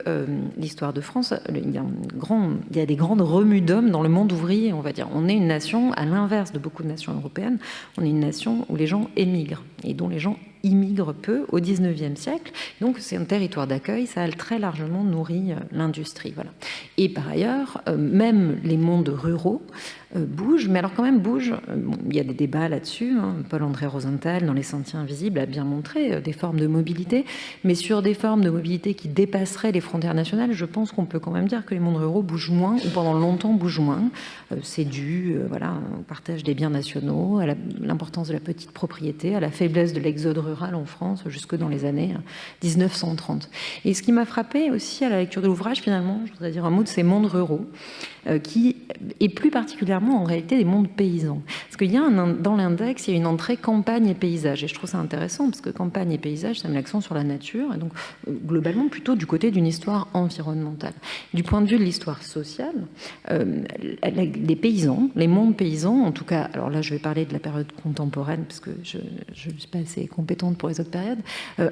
l'histoire de France, il y a des grandes remues d'hommes dans le monde ouvrier, on va dire. On est une nation, à l'inverse de beaucoup de nations européennes, on est une nation où les gens émigrent et dont les gens immigrent peu au XIXe siècle. Donc, c'est un territoire d'accueil, ça a très largement nourri l'industrie. Voilà. Et par ailleurs, même les mondes ruraux bougent, mais alors quand même bougent. Il y a des débats là-dessus. Paul-André Rosenthal, dans Les Sentiers invisibles, a bien montré des formes de mobilité, mais sur des formes de mobilité qui dépasseraient les frontières nationales, je pense qu'on peut quand même dire que les mondes ruraux bougent moins, ou pendant longtemps bougent moins. C'est dû au partage des biens nationaux, à l'importance de la petite propriété, à la faiblesse de l'exode rural en France jusque dans les années 1930. Et ce qui m'a frappé aussi à la lecture de l'ouvrage, finalement, je voudrais dire un mot de ces mondes ruraux, et plus particulièrement en réalité des mondes paysans. Parce qu'il y a dans l'index, il y a une entrée campagne et paysage, et je trouve ça intéressant parce que campagne et paysage, ça met l'accent sur la nature, et donc globalement plutôt du côté d'une histoire environnementale. Du point de vue de l'histoire sociale, les paysans, les mondes paysans, en tout cas, alors là je vais parler de la période contemporaine parce que je ne suis pas assez compétente pour les autres périodes,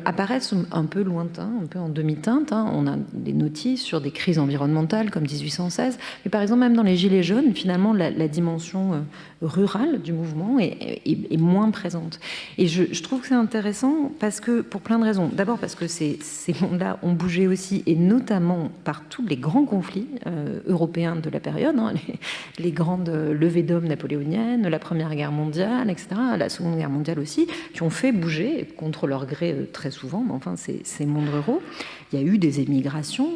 apparaissent un peu lointains, un peu en demi-teinte. On a des notices sur des crises environnementales comme 1816, mais par exemple même dans les Gilets jaunes, finalement la dimension rurale du mouvement est moins présente. Et je trouve que c'est intéressant parce que, pour plein de raisons. D'abord parce que ces mondes-là ont bougé aussi, et notamment par tous les grands conflits européens de la période, les grandes levées d'hommes napoléoniennes, la Première Guerre mondiale, etc., la Seconde Guerre mondiale aussi, qui ont fait bouger, contre leur gré très souvent, mais enfin ces mondes ruraux. Il y a eu des émigrations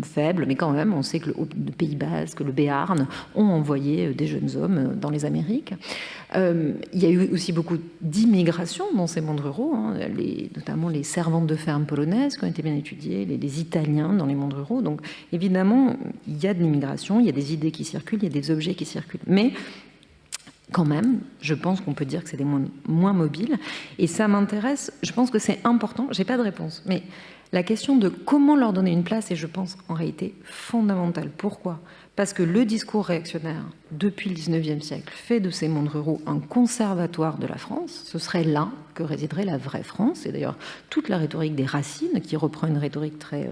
faibles, mais quand même, on sait que le Pays Basque, le Béarn ont envoyé des jeunes hommes dans les Amériques. Il y a eu aussi beaucoup d'immigration dans ces mondes ruraux, notamment les servantes de ferme polonaises qui ont été bien étudiées, les Italiens dans les mondes ruraux. Donc évidemment, il y a de l'immigration, il y a des idées qui circulent, il y a des objets qui circulent. Mais quand même, je pense qu'on peut dire que c'est des mondes moins mobiles. Et ça m'intéresse, je pense que c'est important, j'ai pas de réponse, mais la question de comment leur donner une place est, je pense, en réalité fondamentale. Pourquoi ? Parce que le discours réactionnaire, depuis le XIXe siècle, fait de ces mondes ruraux un conservatoire de la France. Ce serait là que résiderait la vraie France. Et d'ailleurs, toute la rhétorique des Racines, qui reprend une rhétorique très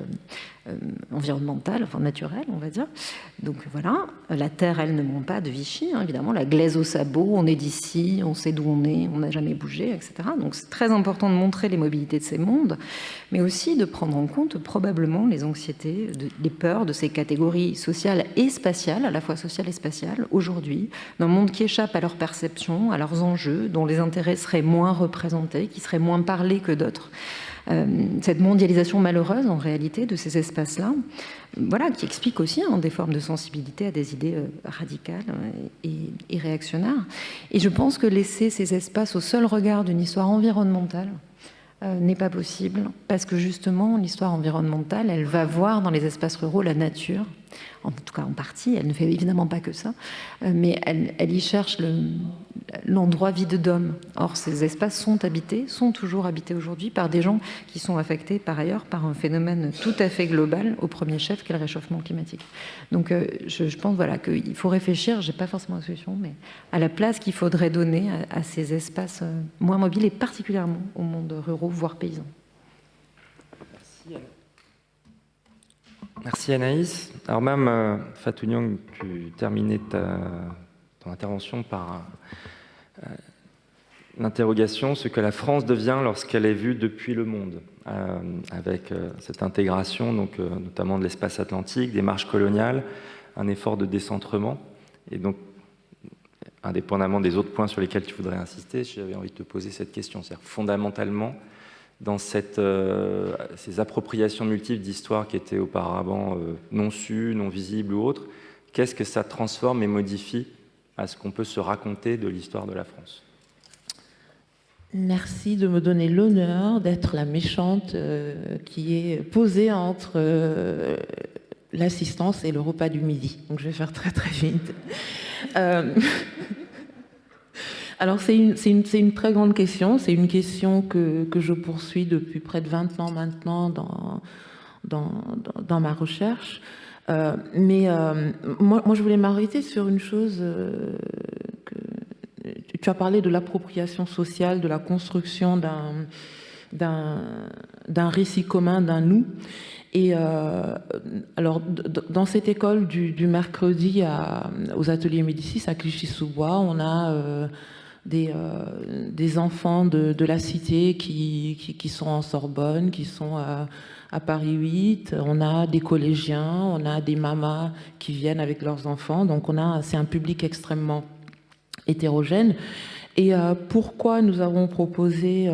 environnementale, enfin naturelle, on va dire. Donc voilà, la terre, elle ne ment pas de Vichy, évidemment. La glaise au sabot, on est d'ici, on sait d'où on est, on n'a jamais bougé, etc. Donc c'est très important de montrer les mobilités de ces mondes, mais aussi de prendre en compte probablement les anxiétés, les peurs de ces catégories sociales et spatiale, à la fois sociale et spatiale, aujourd'hui, dans un monde qui échappe à leurs perceptions, à leurs enjeux, dont les intérêts seraient moins représentés, qui seraient moins parlés que d'autres. Cette mondialisation malheureuse, en réalité, de ces espaces-là, voilà, qui explique aussi des formes de sensibilité à des idées radicales et réactionnaires. Et je pense que laisser ces espaces au seul regard d'une histoire environnementale n'est pas possible, parce que justement, l'histoire environnementale, elle va voir dans les espaces ruraux la nature, en tout cas en partie, elle ne fait évidemment pas que ça, mais elle y cherche l'endroit vide d'hommes. Or, ces espaces sont toujours habités aujourd'hui par des gens qui sont affectés par ailleurs par un phénomène tout à fait global, au premier chef, qui est le réchauffement climatique. Donc, je pense voilà, qu'il faut réfléchir, je n'ai pas forcément la solution, mais à la place qu'il faudrait donner à ces espaces moins mobiles, et particulièrement au monde ruraux, voire paysans. Merci Anaïs. Alors même, Fatou Niang, tu terminais ton intervention par l'interrogation, ce que la France devient lorsqu'elle est vue depuis le monde, avec cette intégration, donc, notamment de l'espace atlantique, des marches coloniales, un effort de décentrement. Et donc, indépendamment des autres points sur lesquels tu voudrais insister, j'avais envie de te poser cette question. C'est-à-dire, fondamentalement, dans ces appropriations multiples d'histoires qui étaient auparavant non sues, non visibles ou autres, qu'est-ce que ça transforme et modifie à ce qu'on peut se raconter de l'histoire de la France? Merci de me donner l'honneur d'être la méchante qui est posée entre l'assistance et le repas du midi. Donc je vais faire très très vite. Alors c'est une très grande question, c'est une question que je poursuis depuis près de 20 ans maintenant dans ma recherche. Mais moi je voulais m'arrêter sur une chose que tu as parlé de l'appropriation sociale, de la construction d'un récit commun, d'un nous. Et alors, dans cette école du mercredi aux ateliers Médicis à Clichy-sous-Bois, on a des enfants de la cité qui sont en Sorbonne, qui sont à Paris 8. On a des collégiens, on a des mamas qui viennent avec leurs enfants. Donc, c'est un public extrêmement hétérogène. Et pourquoi nous avons proposé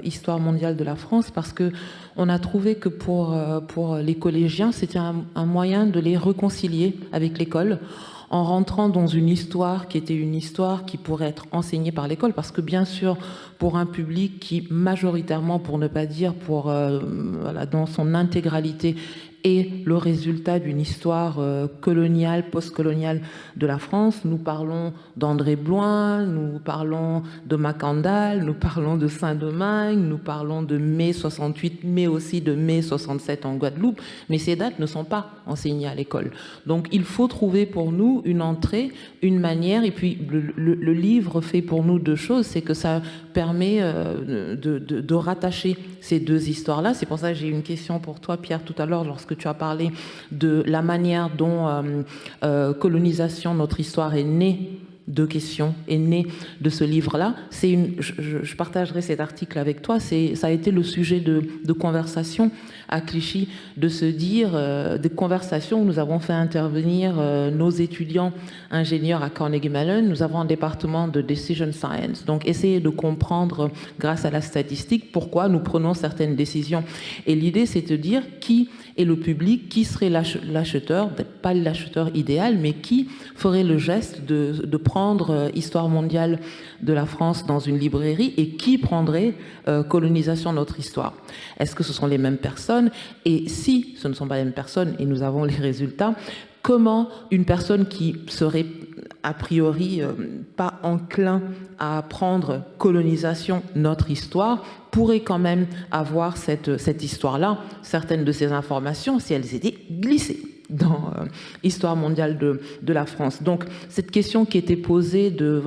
Histoire mondiale de la France? Parce que on a trouvé que pour les collégiens, c'était un moyen de les réconcilier avec l'école, en rentrant dans une histoire qui était une histoire qui pourrait être enseignée par l'école, parce que bien sûr, pour un public qui majoritairement, pour ne pas dire voilà, dans son intégralité, est le résultat d'une histoire coloniale, post-coloniale de la France. Nous parlons d'André Bloin, nous parlons de Macandal, nous parlons de Saint-Domingue, nous parlons de mai 68, mais aussi de mai 67 en Guadeloupe. Mais ces dates ne sont pas enseignées à l'école. Donc il faut trouver pour nous une entrée, une manière, et puis le livre fait pour nous deux choses, c'est que ça permet de rattacher ces deux histoires-là. C'est pour ça que j'ai une question pour toi, Pierre, tout à l'heure, lorsque tu as parlé de la manière dont Colonisation, notre histoire est née. Deux questions est née de ce livre-là. Je partagerai cet article avec toi. Ça a été le sujet de conversation à Clichy, de se dire, des conversations où nous avons fait intervenir nos étudiants ingénieurs à Carnegie Mellon. Nous avons un département de Decision Science. Donc, essayer de comprendre, grâce à la statistique, pourquoi nous prenons certaines décisions. Et l'idée, c'est de dire qui est le public, qui serait l'acheteur, peut-être pas l'acheteur idéal, mais qui ferait le geste de prendre Histoire mondiale de la France dans une librairie et qui prendrait Colonisation, notre histoire. Est-ce que ce sont les mêmes personnes? Et si ce ne sont pas les mêmes personnes, et nous avons les résultats, comment une personne qui serait a priori pas enclin à prendre Colonisation, notre histoire, pourrait quand même avoir cette histoire-là, certaines de ces informations, si elles étaient glissées dans Histoire mondiale de la France. Donc cette question qui était posée de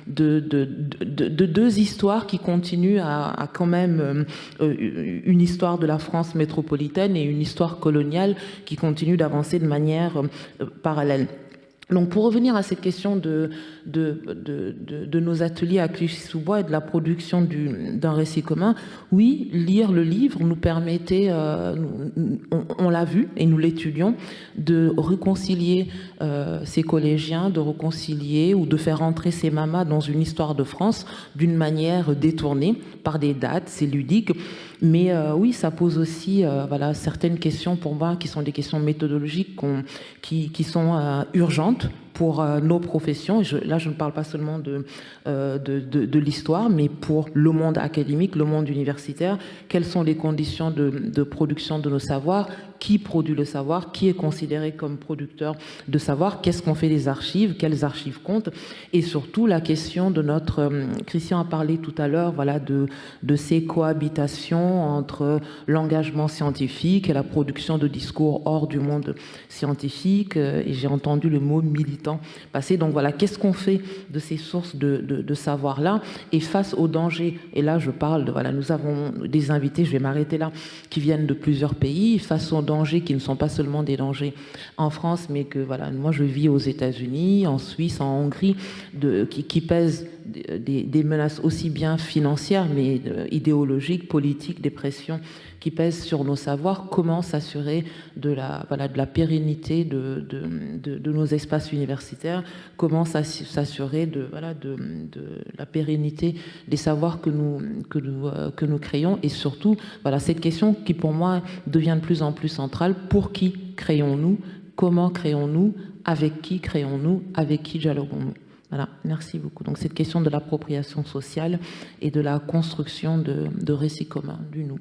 deux histoires qui continuent à quand même une histoire de la France métropolitaine et une histoire coloniale qui continue d'avancer de manière parallèle. Donc, pour revenir à cette question de nos ateliers à Clichy-sous-Bois et de la production d'un récit commun, oui, lire le livre nous permettait, on l'a vu et nous l'étudions, de réconcilier ces collégiens, de réconcilier ou de faire entrer ces mamas dans une histoire de France d'une manière détournée par des dates, c'est ludique. Mais oui, ça pose aussi voilà, certaines questions pour moi qui sont des questions méthodologiques qui sont urgentes pour nos professions. Là, je ne parle pas seulement de l'histoire, mais pour le monde académique, le monde universitaire. Quelles sont les conditions de production de nos savoirs? Qui produit le savoir? Qui est considéré comme producteur de savoir? Qu'est-ce qu'on fait des archives? Quelles archives comptent? Et surtout, la question de notre... Christian a parlé tout à l'heure voilà, de ces cohabitations entre l'engagement scientifique et la production de discours hors du monde scientifique. Et j'ai entendu le mot militant passer. Donc voilà, qu'est-ce qu'on fait de ces sources de savoir-là? Et face aux dangers, et là je parle de... Voilà, nous avons des invités, je vais m'arrêter là, qui viennent de plusieurs pays, face aux dangers qui ne sont pas seulement des dangers en France, mais que voilà, moi je vis aux États-Unis, en Suisse, en Hongrie, qui pèsent des menaces aussi bien financières, mais idéologiques, politiques, des pressions qui pèsent sur nos savoirs. Comment s'assurer de la pérennité de nos espaces universitaires? Comment s'assurer de la pérennité des savoirs que nous créons? Et surtout, voilà, cette question qui pour moi devient de plus en plus centrale: pour qui créons-nous? Comment créons-nous? Avec qui créons-nous? Avec qui dialoguons-nous? Voilà, merci beaucoup. Donc cette question de l'appropriation sociale et de la construction de récits communs du nous.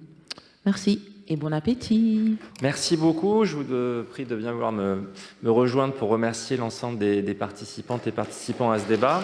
Merci et bon appétit. Merci beaucoup. Je vous prie de bien vouloir me rejoindre pour remercier l'ensemble des participantes et participants à ce débat.